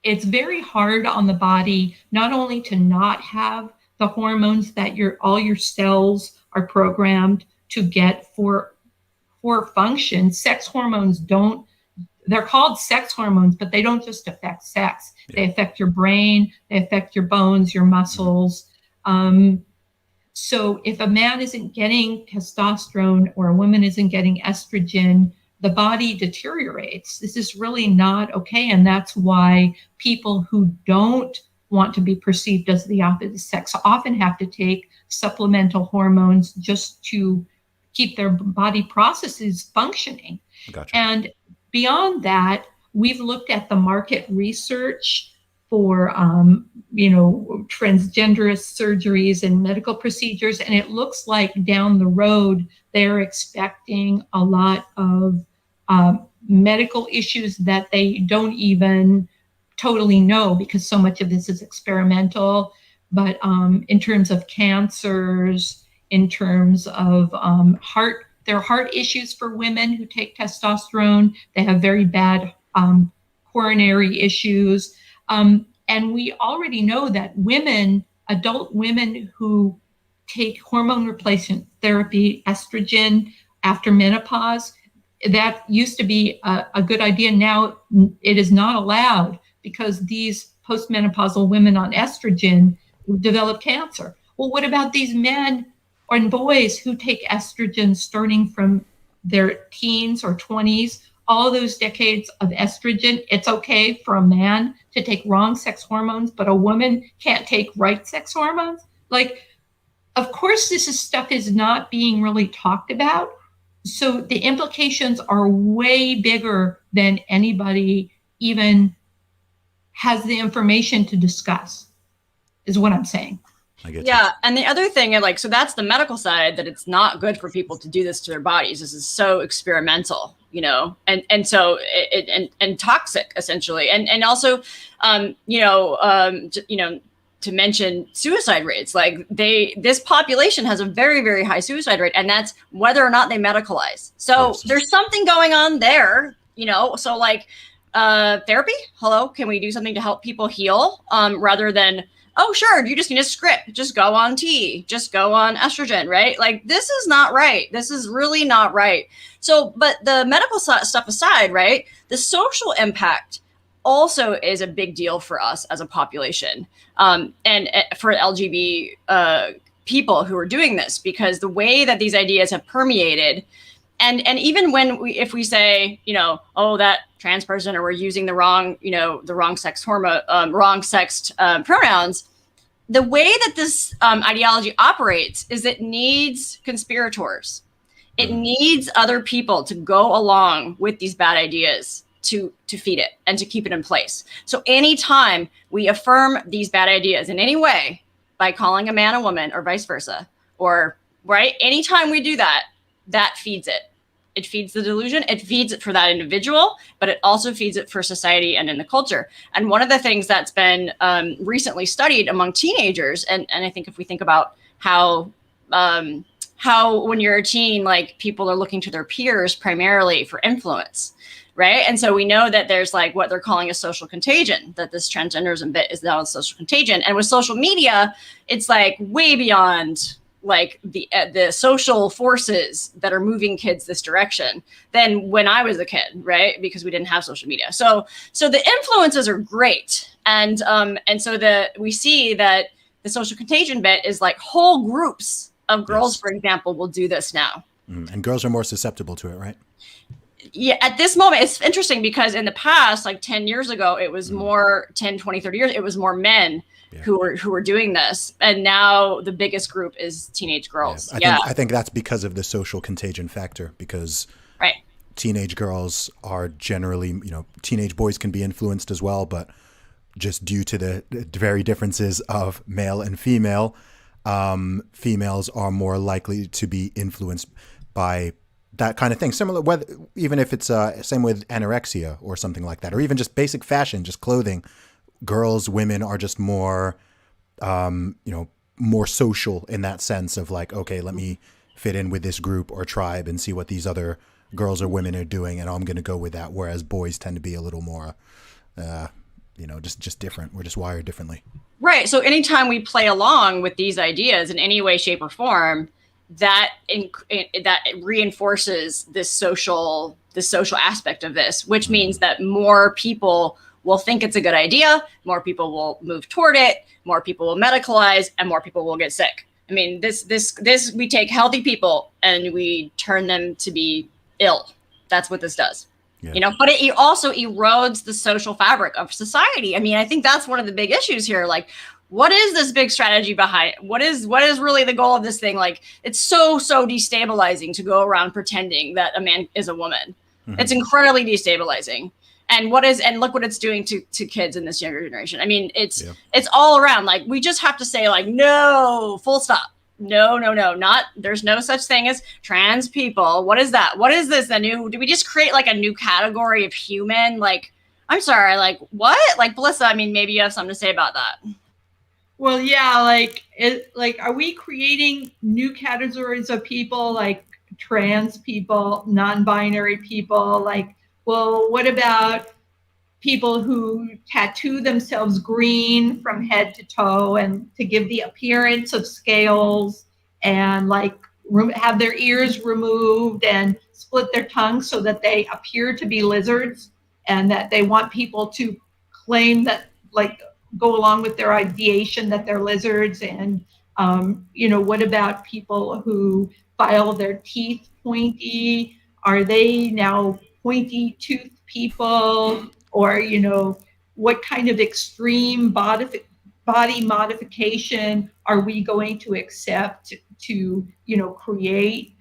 It's very hard on the body, not only to not have the hormones that all your cells are programmed to get for function. Sex hormones they're called sex hormones, but they don't just affect sex. Yeah. They affect your brain, they affect your bones, your muscles. So if a man isn't getting testosterone or a woman isn't getting estrogen, the body deteriorates. This is really not okay. And that's why people who don't want to be perceived as the opposite sex often have to take supplemental hormones just to keep their body processes functioning. Gotcha. And beyond that, we've looked at the market research for transgenderist surgeries and medical procedures, and it looks like down the road they're expecting a lot of medical issues that they don't even totally know, because so much of this is experimental. But in terms of cancers, in terms of there are heart issues for women who take testosterone. They have very bad coronary issues. And we already know that adult women who take hormone replacement therapy, estrogen, after menopause, that used to be a good idea. Now it is not allowed because these postmenopausal women on estrogen develop cancer. Well, what about these men and boys who take estrogen starting from their teens or 20s? All those decades of estrogen, it's okay for a man to take wrong sex hormones, but a woman can't take right sex hormones? Like, of course, stuff is not being really talked about. So the implications are way bigger than anybody even has the information to discuss, is what I'm saying. Yeah. And the other thing, so that's the medical side, that it's not good for people to do this to their bodies. This is so experimental, and so and toxic, essentially. And also, to mention suicide rates, this population has a very, very high suicide rate, and that's whether or not they medicalize. So there's something going on there, so therapy. Hello. Can we do something to help people heal? Rather than, oh, sure, you just need a script. Just go on T. Just go on estrogen, right? This is not right. This is really not right. So, but the medical stuff aside, right, the social impact also is a big deal for us as a population, and for LGB people who are doing this, because the way that these ideas have permeated, and even if we say, oh, that trans person, or we're using the wrong sex hormone, wrong sexed pronouns, the way that this ideology operates is it needs conspirators. It needs other people to go along with these bad ideas to feed it and to keep it in place. So anytime we affirm these bad ideas in any way, by calling a man a woman or vice versa, or right, anytime we do that, that feeds it. It feeds the delusion. It feeds it for that individual, but it also feeds it for society and in the culture. And one of the things that's been recently studied among teenagers, and I think if we think about how when you're a teen, like people are looking to their peers primarily for influence, right? And so we know that there's like what they're calling a social contagion, that this transgenderism bit is now a social contagion. And with social media, it's like way beyond like the social forces that are moving kids this direction than when I was a kid, right? Because we didn't have social media. So the influences are great. And so we see that the social contagion bit is like whole groups of girls, yes, for example, will do this now. And girls are more susceptible to it, right? Yeah, at this moment, it's interesting because in the past, like 10 years ago, it was more 10, 20, 30 years, it was more men who were doing this. And now the biggest group is teenage girls. I think that's because of the social contagion factor, because teenage girls are generally, teenage boys can be influenced as well, but just due to the very differences of male and female, females are more likely to be influenced by that kind of thing. Similar, even if it's same with anorexia or something like that, or even just basic fashion, just clothing. Girls, women are just more, more social in that sense of like, okay, let me fit in with this group or tribe and see what these other girls or women are doing, and I'm going to go with that. Whereas boys tend to be a little more, just different. We're just wired differently. Right. So anytime we play along with these ideas in any way, shape, or form, that reinforces this social aspect of this, which means that more people will think it's a good idea, more people will move toward it, more people will medicalize, and more people will get sick. I mean, this we take healthy people and we turn them to be ill. That's what this does. Yeah. But it also erodes the social fabric of society. I mean, I think that's one of the big issues here. Like, what is this big strategy behind it? What is really the goal of this thing? Like, it's so destabilizing to go around pretending that a man is a woman. Mm-hmm. It's incredibly destabilizing. And look what it's doing to kids in this younger generation. I mean, it's all around. Like, we just have to say like, no, full stop. No, there's no such thing as trans people. What is that? What is this? Do we just create like a new category of human? Like, I'm sorry, like what? Like, Belissa, I mean, maybe you have something to say about that. Well, yeah, are we creating new categories of people, like trans people, non-binary people? Like, well, what about people who tattoo themselves green from head to toe and to give the appearance of scales, and like have their ears removed and split their tongues so that they appear to be lizards, and that they want people to claim that, like, go along with their ideation that they're lizards? And what about people who file their teeth pointy? Are they now pointy tooth people? Or what kind of extreme body modification are we going to accept to create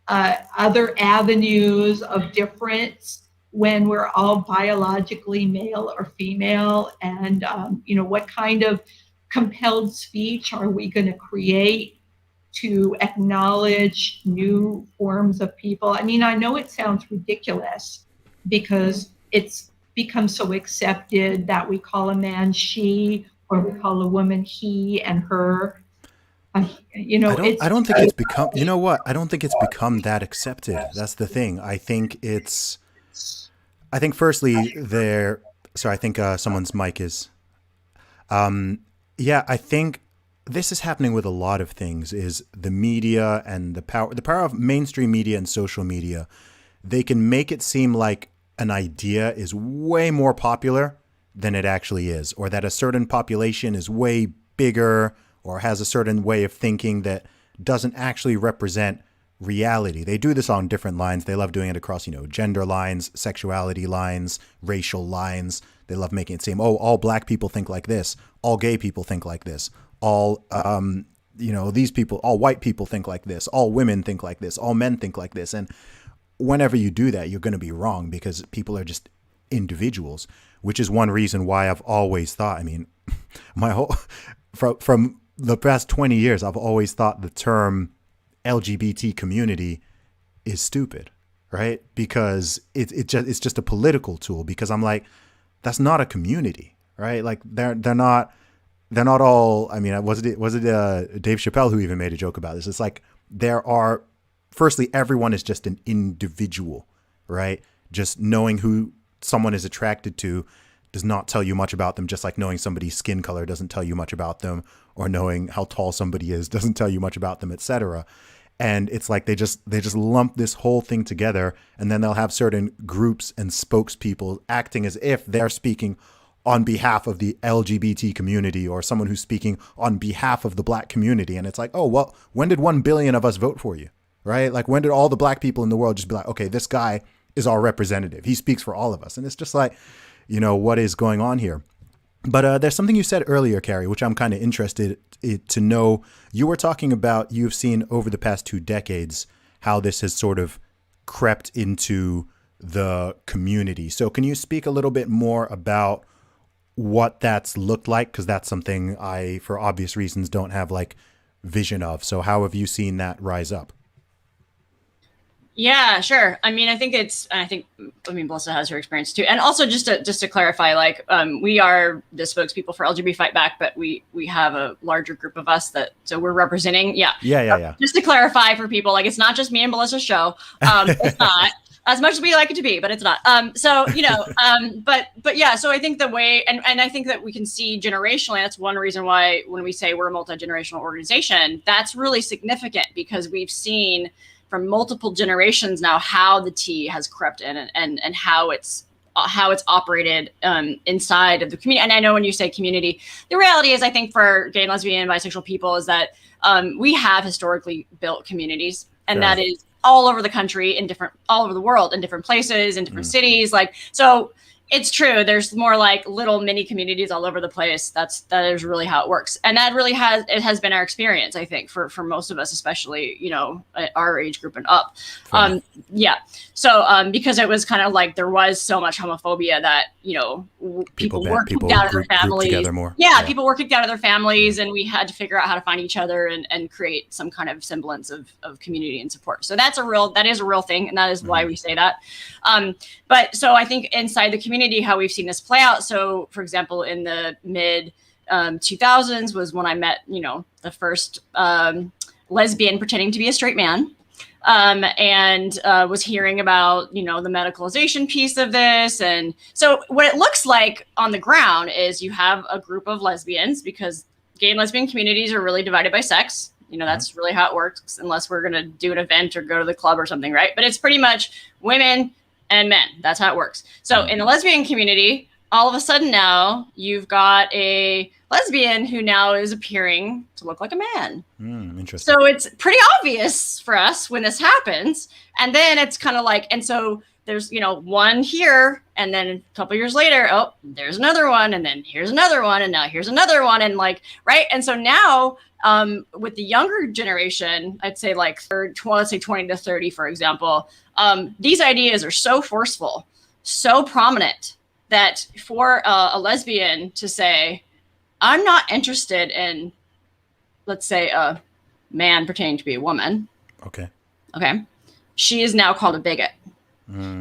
other avenues of difference when we're all biologically male or female? And what kind of compelled speech are we going to create to acknowledge new forms of people? I mean, I know it sounds ridiculous because it's become so accepted that we call a man she, or we call a woman he and her. I don't think it's become, I don't think it's become that accepted. That's the thing. I think firstly I think someone's mic is, I think this is happening with a lot of things, is the media and the power of mainstream media and social media. They can make it seem like an idea is way more popular than it actually is, or that a certain population is way bigger or has a certain way of thinking that doesn't actually represent reality. They do this on different lines. They love doing it across, gender lines, sexuality lines, racial lines. They love making it seem, all black people think like this, all gay people think like this, all these people, all white people think like this, all women think like this, all men think like this. And whenever you do that, you're going to be wrong, because people are just individuals, which is one reason why I've always thought, from the past 20 years, I've always thought the term LGBT community is stupid. right? Because it's just a political tool, because I'm like, that's not a community, right? Like they're not all, I mean, was it Dave Chappelle who even made a joke about this? It's like firstly, everyone is just an individual, right? Just knowing who someone is attracted to does not tell you much about them, just like knowing somebody's skin color doesn't tell you much about them, or knowing how tall somebody is doesn't tell you much about them, etc. And it's like they just lump this whole thing together, and then they'll have certain groups and spokespeople acting as if they're speaking on behalf of the LGBT community, or someone who's speaking on behalf of the Black community. And it's like, oh, well, when did 1 billion of us vote for you, right? Like, when did all the Black people in the world just be like, okay, this guy is our representative, he speaks for all of us? And it's just like, what is going on here? But there's something you said earlier, Carrie, which I'm kind of interested to know. You were talking about, you've seen over the past 2 decades how this has sort of crept into the community. So can you speak a little bit more about what that's looked like? Because that's something I, for obvious reasons, don't have like vision of. So how have you seen that rise up? Yeah, sure. I mean, Belissa has her experience too. And also just to clarify, like, we are the spokespeople for LGB Fight Back, but we have a larger group of us so we're representing. Yeah. Just to clarify for people, like, it's not just me and Belissa's show. It's not, as much as we like it to be, but it's not. But yeah, so I think the way, and I think that we can see generationally, that's one reason why when we say we're a multi-generational organization, that's really significant, because we've seen from multiple generations now how the T has crept in and how it's operated inside of the community. And I know when you say community, the reality is, I think for gay and lesbian and bisexual people, is that we have historically built communities, and that is all over the country, all over the world, in different places, in different cities. Like, so it's true. There's more like little mini communities all over the place. That is really how it works. And that really has been our experience, I think, for most of us, especially, at our age group and up. So because it was kind of like, there was so much homophobia that, people were kicked out of their families. People were kicked out of their families, and we had to figure out how to find each other and create some kind of semblance of community and support. So that is a real thing. And that is why we say that. But so I think inside the community, how we've seen this play out. So, for example, in the mid 2000s was when I met, the first lesbian pretending to be a straight man, and was hearing about, the medicalization piece of this. And so what it looks like on the ground is you have a group of lesbians, because gay and lesbian communities are really divided by sex. That's really how it works, unless we're going to do an event or go to the club or something, right? But it's pretty much women and men. That's how it works. So in the lesbian community, all of a sudden now you've got a lesbian who now is appearing to look like a man. Interesting. So it's pretty obvious for us when this happens. And then it's kind of like, and so there's, one here, and then a couple years later, oh, there's another one, and then here's another one, and now here's another one, and like, right? And so now with the younger generation, I'd say like let's say 20 to 30, for example, these ideas are so forceful, so prominent, that for a lesbian to say, I'm not interested in, let's say, a man pretending to be a woman. Okay. She is now called a bigot.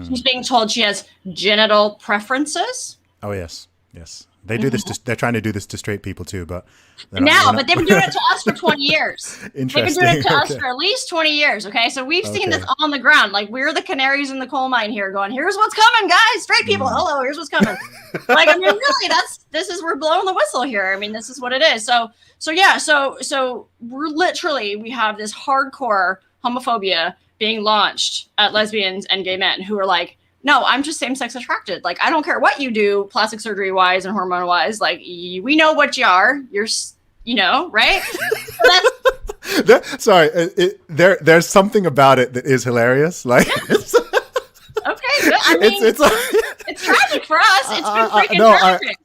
She's being told she has genital preferences. Oh, yes. They do this. They're trying to do this to straight people too, but they've been doing it to us for 20 years. They've been doing it to us for at least 20 years. Okay, so we've seen this on the ground. Like, we're the canaries in the coal mine here, going, "Here's what's coming, guys. Straight people, hello. Here's what's coming." Like, I mean, really, we're blowing the whistle here. I mean, this is what it is. So we have this hardcore homophobia being launched at lesbians and gay men who are like, no, I'm just same-sex attracted. Like, I don't care what you do, plastic surgery-wise and hormone-wise. Like, we know what you are. You're, right? So there's something about it that is hilarious. Like, okay, good. I mean, it's tragic for us. It's been freaking tragic.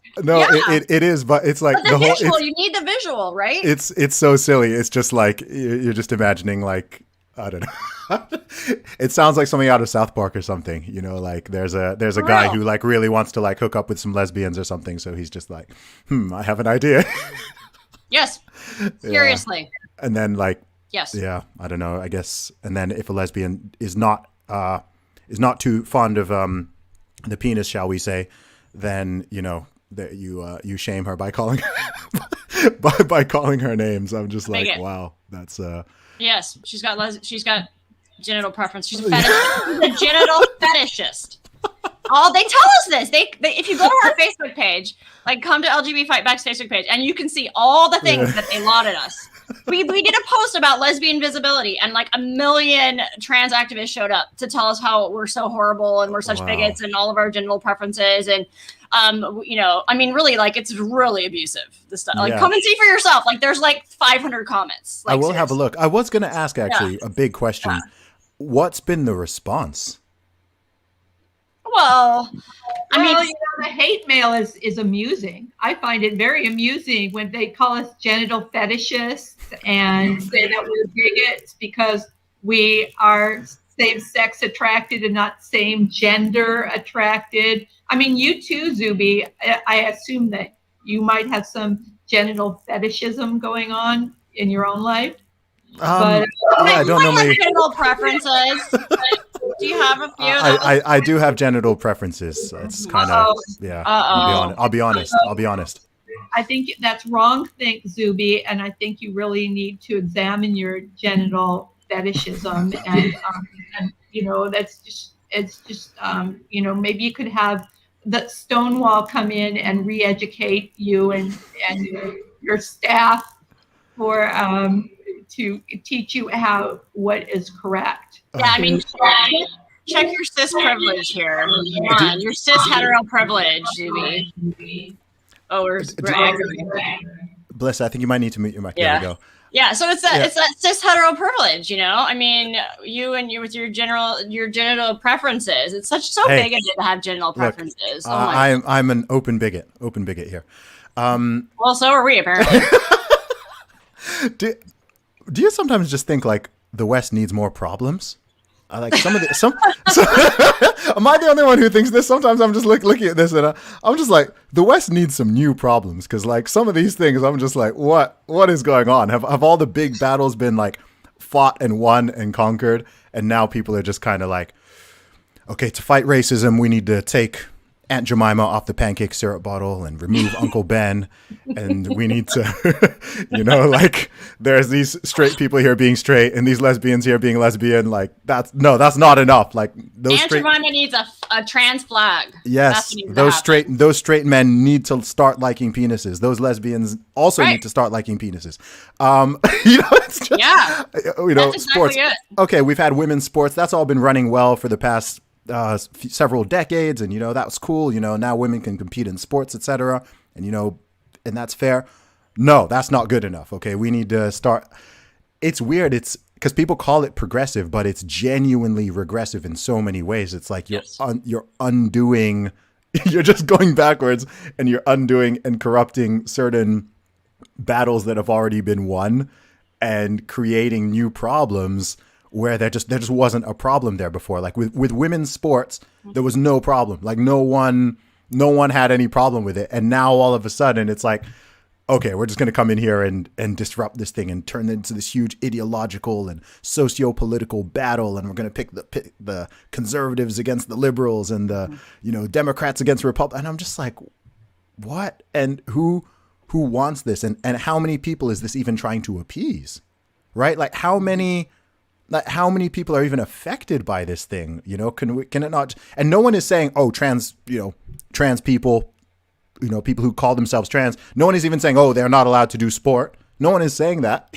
It is, but it's like the whole visual. You need the visual, right? It's so silly. It's just like you're just imagining, like, I don't know. It sounds like something out of South Park or something, like there's a guy who like really wants to like hook up with some lesbians or something. So he's just like, I have an idea. Yes. Seriously. And then like, yes. Yeah. I don't know, I guess. And then if a lesbian is not is not too fond of the penis, shall we say, then that you shame her by calling by calling her names. I'm just like, wow, that's yes, she's got genital preference. She's a fetish. She's a genital fetishist. Oh, they tell us this. They if you go to our Facebook page, like come to LGB Fight Back's Facebook page, and you can see all the things that they lauded us. We did a post about lesbian visibility, and like 1 million trans activists showed up to tell us how we're so horrible and we're such bigots and all of our genital preferences. And I mean, really, like it's really abusive. This stuff. Like, come and see for yourself. Like, there's like 500 comments. Like, I will have a look. I was going to ask actually a big question. What's been the response? Well, I mean, the hate mail is amusing. I find it very amusing when they call us genital fetishists and say that we're bigots because we are same-sex attracted and not same-gender attracted. I mean, you too, Zuby. I assume that you might have some genital fetishism going on in your own life. I don't know. Maybe genital preferences. Do you have a few? I do have genital preferences. It's kind of I'll be honest. I think that's wrong, Zuby, and I think you really need to examine your genital fetishism, and maybe you could have the Stonewall come in and re-educate you and your staff for to teach you what is correct. Yeah, I mean, check your cis privilege here. Come on, your cis hetero privilege, Zuby. Oh, we're Belissa, I think you might need to mute your mic. There we go. Yeah, so it's that cis hetero privilege, I mean, you with your genital preferences. It's so bigoted to have genital preferences. Look, I'm an open bigot here. Well, so are we apparently. Do you sometimes just think like the West needs more problems? Like am I the only one who thinks this? Sometimes I'm just looking at this and I'm just like, the West needs some new problems, because like some of these things I'm just like, what is going on? Have all the big battles been like fought and won and conquered, and now people are just kind of like, okay, to fight racism we need to take Aunt Jemima off the pancake syrup bottle and remove Uncle Ben, and we need to, like there's these straight people here being straight and these lesbians here being lesbian. Like that's not enough. Like Aunt Jemima needs a trans flag. Yes, those straight men need to start liking penises. Those lesbians also need to start liking penises. It's just, that's sports. Exactly it. Okay, we've had women's sports. That's all been running well for the past several decades, and that was cool. Now women can compete in sports, etc. And that's fair. No, that's not good enough. Okay, we need to start. It's weird. It's because people call it progressive, but it's genuinely regressive in so many ways. It's like you're undoing. You're just going backwards, and you're undoing and corrupting certain battles that have already been won, and creating new problems where there just wasn't a problem there before. Like with women's sports, there was no problem. Like no one had any problem with it. And now all of a sudden it's like, okay, we're just going to come in here and disrupt this thing and turn it into this huge ideological and socio-political battle. And we're going to pick the conservatives against the liberals and the, Democrats against Republicans. And I'm just like, what? And who wants this? And how many people is this even trying to appease? Right? Like how many people are even affected by this thing? Can it not? And no one is saying, oh, trans people, people who call themselves trans. No one is even saying, oh, they're not allowed to do sport. No one is saying that.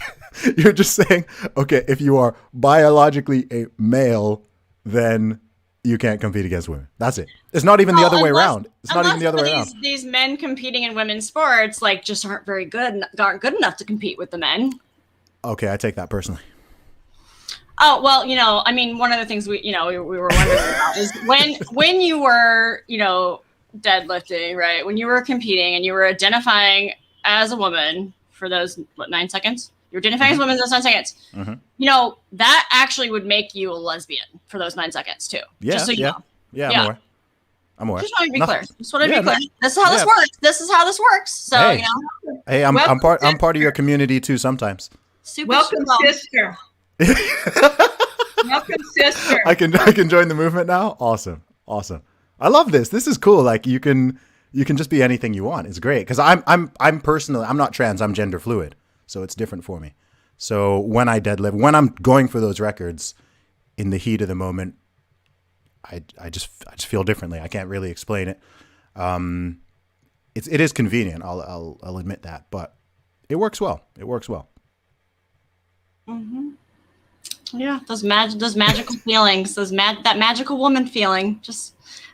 You're just saying, okay, if you are biologically a male, then you can't compete against women. That's it. It's not even the other way around. It's not even the other way around. These men competing in women's sports, like, just aren't very good, aren't good enough to compete with the men. Okay, I take that personally. Oh, well, I mean, one of the things we were wondering about is when you were, deadlifting, right? When you were competing and you were identifying as a woman for those, 9 seconds? You were identifying as a woman for those 9 seconds. Mm-hmm. That actually would make you a lesbian for those 9 seconds too. Yeah, just so you know. Yeah, I'm aware. Just want to be clear. Just want to be clear. This is how this works. This is how this works. So, Hey, I'm part of your community too sometimes. Super Welcome, sister. Welcome, sister. I can join the movement now. Awesome. I love this. This is cool. Like you can just be anything you want. It's great because I'm personally, I'm not trans. I'm gender fluid, so it's different for me. So when I deadlift, when I'm going for those records, in the heat of the moment, I just feel differently. I can't really explain it. It is convenient. I'll admit that, but it works well. Mm-hmm. Yeah, those magical feelings, that magical woman feeling.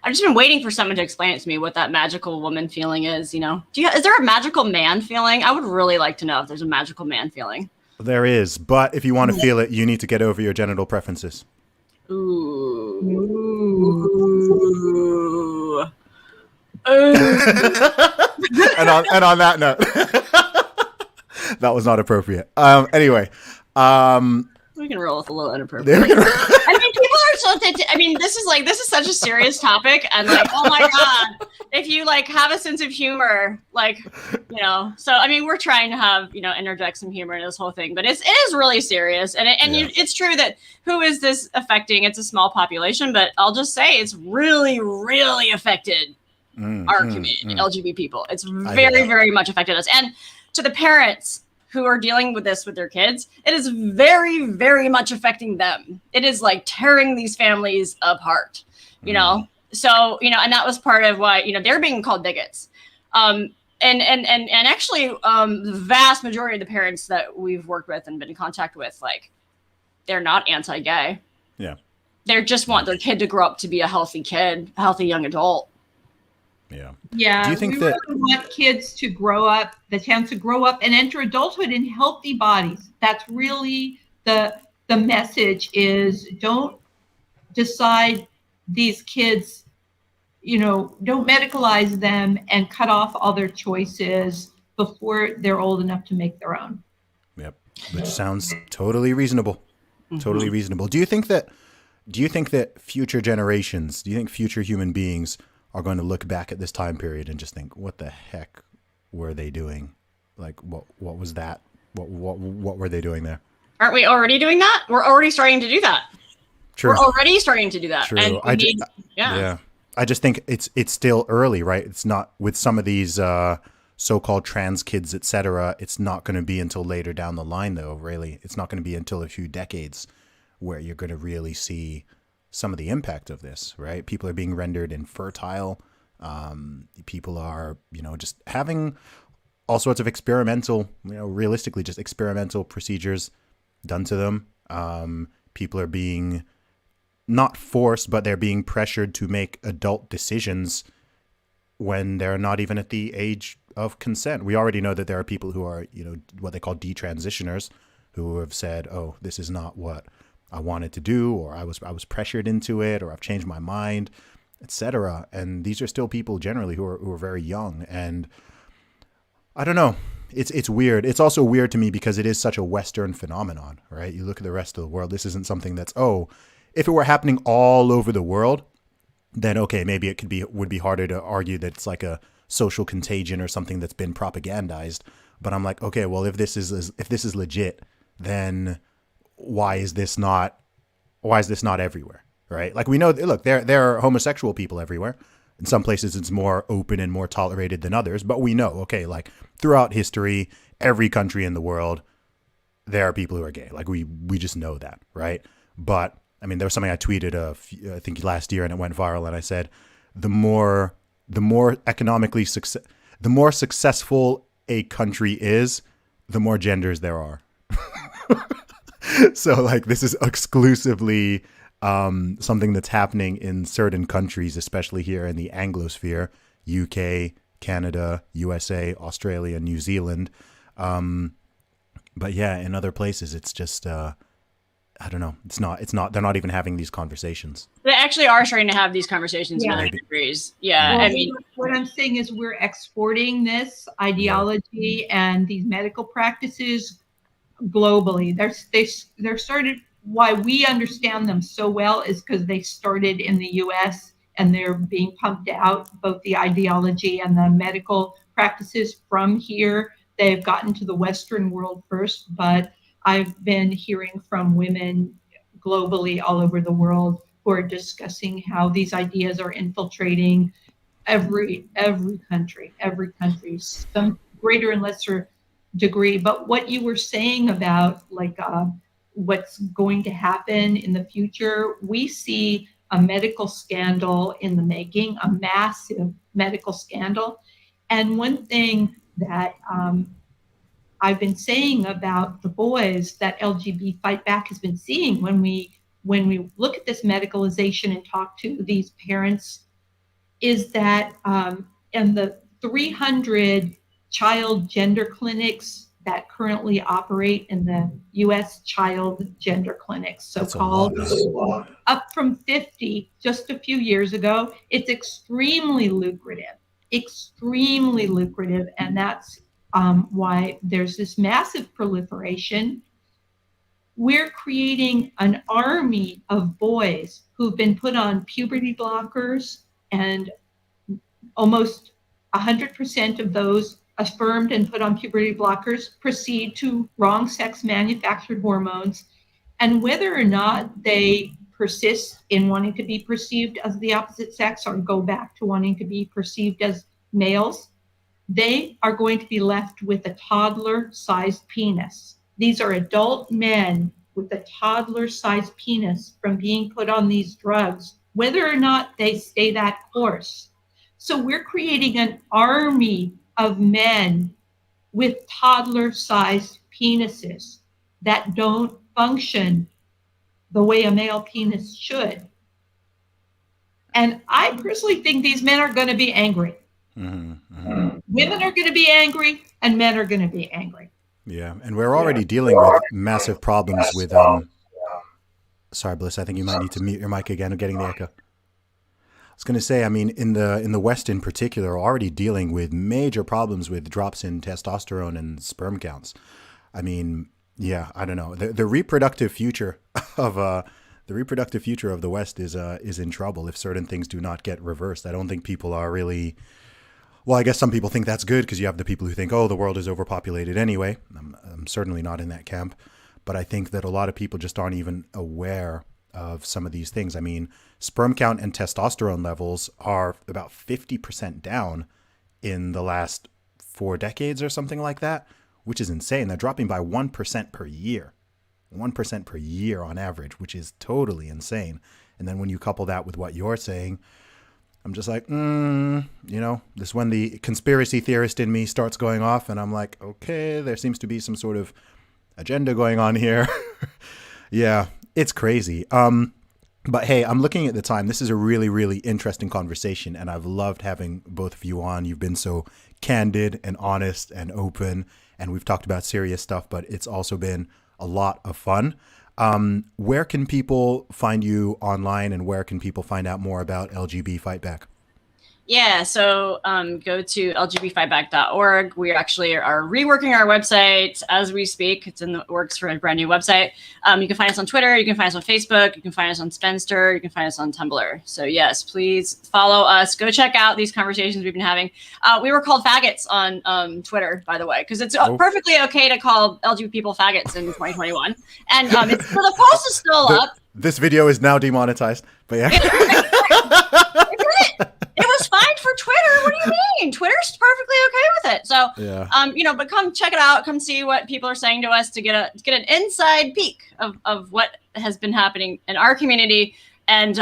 I've just been waiting for someone to explain it to me what that magical woman feeling is. You know, is there a magical man feeling? I would really like to know if there's a magical man feeling. There is, but if you want to feel it, you need to get over your genital preferences. Ooh. and on that note, that was not appropriate. Anyway, we can roll with a little inappropriate. I mean, people are so. This is such a serious topic, and like, oh my god, if you like have a sense of humor, like, you know. So I mean, we're trying to have, you know, interject some humor in this whole thing, but it is really serious, and it's true that who is this affecting? It's a small population, but I'll just say it's really, really affected our community, LGBT people. It's very, very much affected us, and to the parents who are dealing with this with their kids, it is very, very much affecting them. It is like tearing these families apart, you know? So, you know, and that was part of why, you know, they're being called bigots. And actually, the vast majority of the parents that we've worked with and been in contact with, like, they're not anti-gay. Yeah. They just want their kid to grow up to be a healthy kid, a healthy young adult. Yeah. Yeah. Do you think we really want kids to grow up, the chance to grow up and enter adulthood in healthy bodies? That's really the message is don't decide these kids, you know, don't medicalize them and cut off all their choices before they're old enough to make their own. Yep. Which sounds totally reasonable. Totally reasonable. Do you think that future generations, do you think future human beings are going to look back at this time period and just think, what the heck were they doing? Like, what was that? What were they doing there? Aren't we already doing that? We're already starting to do that. True. We're already starting to do that. True. And yeah. I just think it's still early, right? It's not with some of these so-called trans kids, etc. It's not going to be until later down the line, though. Really, it's not going to be until a few decades where you're going to really see some of the impact of this, right? People are being rendered infertile. People are, you know, just having all sorts of experimental, you know, realistically just experimental procedures done to them. People are being not forced, but they're being pressured to make adult decisions when they're not even at the age of consent. We already know that there are people who are, you know, what they call detransitioners, who have said, oh, this is not what I wanted to do, or I was pressured into it, or I've changed my mind, etc. And these are still people generally who are very young. And I don't know. It's weird. It's also weird to me because it is such a Western phenomenon, right? You look at the rest of the world. This isn't something that's, if it were happening all over the world, then okay, maybe it would be harder to argue that it's like a social contagion or something that's been propagandized. But I'm like, okay, well, if this is legit, then why is this not everywhere, right? Like we know, look, there are homosexual people everywhere. In some places it's more open and more tolerated than others, but we know, okay, like throughout history, every country in the world, there are people who are gay. Like we just know that, right? But I mean, there was something I tweeted I think last year and it went viral, and I said, the more successful a country is, the more genders there are. So like this is exclusively something that's happening in certain countries, especially here in the Anglosphere, UK, Canada, USA, Australia, New Zealand. But yeah, in other places, it's just, I don't know. It's not, they're not even having these conversations. They actually are starting to have these conversations in other countries. Yeah. Well, I mean, what I'm saying is we're exporting this ideology and these medical practices globally. They're started, why we understand them so well is because they started in the US and they're being pumped out, both the ideology and the medical practices from here. They've gotten to the Western world first, but I've been hearing from women globally all over the world who are discussing how these ideas are infiltrating every country, some greater and lesser degree. But what you were saying about what's going to happen in the future, we see a medical scandal in the making, a massive medical scandal. And one thing that I've been saying about the boys that LGB Fight Back has been seeing when we look at this medicalization and talk to these parents is that in the 300 child gender clinics that currently operate in the U.S. child gender clinics, so-called, up from 50 just a few years ago. It's extremely lucrative, and that's why there's this massive proliferation. We're creating an army of boys who've been put on puberty blockers, and almost 100% of those affirmed and put on puberty blockers proceed to wrong sex manufactured hormones. And whether or not they persist in wanting to be perceived as the opposite sex or go back to wanting to be perceived as males, they are going to be left with a toddler-sized penis. These are adult men with a toddler-sized penis from being put on these drugs, whether or not they stay that course. So we're creating an army of men with toddler-sized penises that don't function the way a male penis should. And I personally think these men are going to be angry. Women are going to be angry, and men are going to be angry. Yeah, and we're already dealing with massive problems with sorry, Belissa, I think you might need to mute your mic again. I'm getting the echo. I was going to say, I mean, in the West in particular, are already dealing with major problems with drops in testosterone and sperm counts. I mean, yeah, I don't know. The reproductive future of the West is in trouble if certain things do not get reversed. I don't think people are really. Well, I guess some people think that's good because you have the people who think, oh, the world is overpopulated anyway. I'm certainly not in that camp. But I think that a lot of people just aren't even aware of some of these things. I mean, sperm count and testosterone levels are about 50% down in the last 4 decades or something like that, which is insane. They're dropping by 1% per year. 1% per year on average, which is totally insane. And then when you couple that with what you're saying, I'm just like, this is when the conspiracy theorist in me starts going off, and I'm like, okay, there seems to be some sort of agenda going on here. Yeah, it's crazy. But hey, I'm looking at the time. This is a really, really interesting conversation, and I've loved having both of you on. You've been so candid and honest and open, and we've talked about serious stuff, but it's also been a lot of fun. Where can people find you online, and where can people find out more about LGB Fight Back? Yeah, so go to lgbfightback.org. We actually are reworking our website as we speak. It's in the works for a brand new website. You can find us on Twitter. You can find us on Facebook. You can find us on Spenster. You can find us on Tumblr. So yes, please follow us. Go check out these conversations we've been having. We were called faggots on Twitter, by the way, because it's perfectly okay to call LGBT people faggots in 2021. And so the post is still up. This video is now demonetized, but yeah. It was fine for Twitter. What do you mean? Twitter's perfectly okay with it. So, yeah. But come check it out. Come see what people are saying to us to get an inside peek of what has been happening in our community and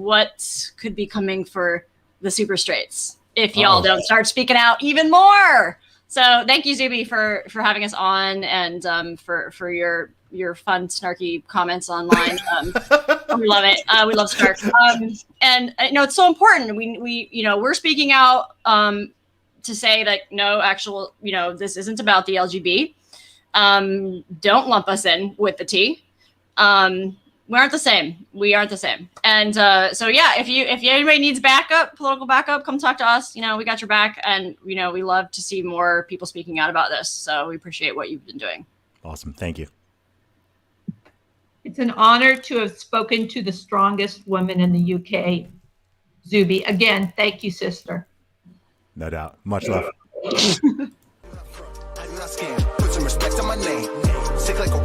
what could be coming for the super straights if y'all don't start speaking out even more. So thank you, Zuby, for having us on and for your fun, snarky comments online. We love it. We love snark. And it's so important. We're speaking out to say that no, actual, this isn't about the LGB. Don't lump us in with the T. We aren't the same. We aren't the same. And so yeah, if anybody needs backup, political backup, come talk to us. We got your back, and we love to see more people speaking out about this. So we appreciate what you've been doing. Awesome. Thank you. It's an honor to have spoken to the strongest woman in the UK, Zuby. Again, thank you, sister. No doubt. Much love. I'm not scared. Put some respect on my name. Sick like a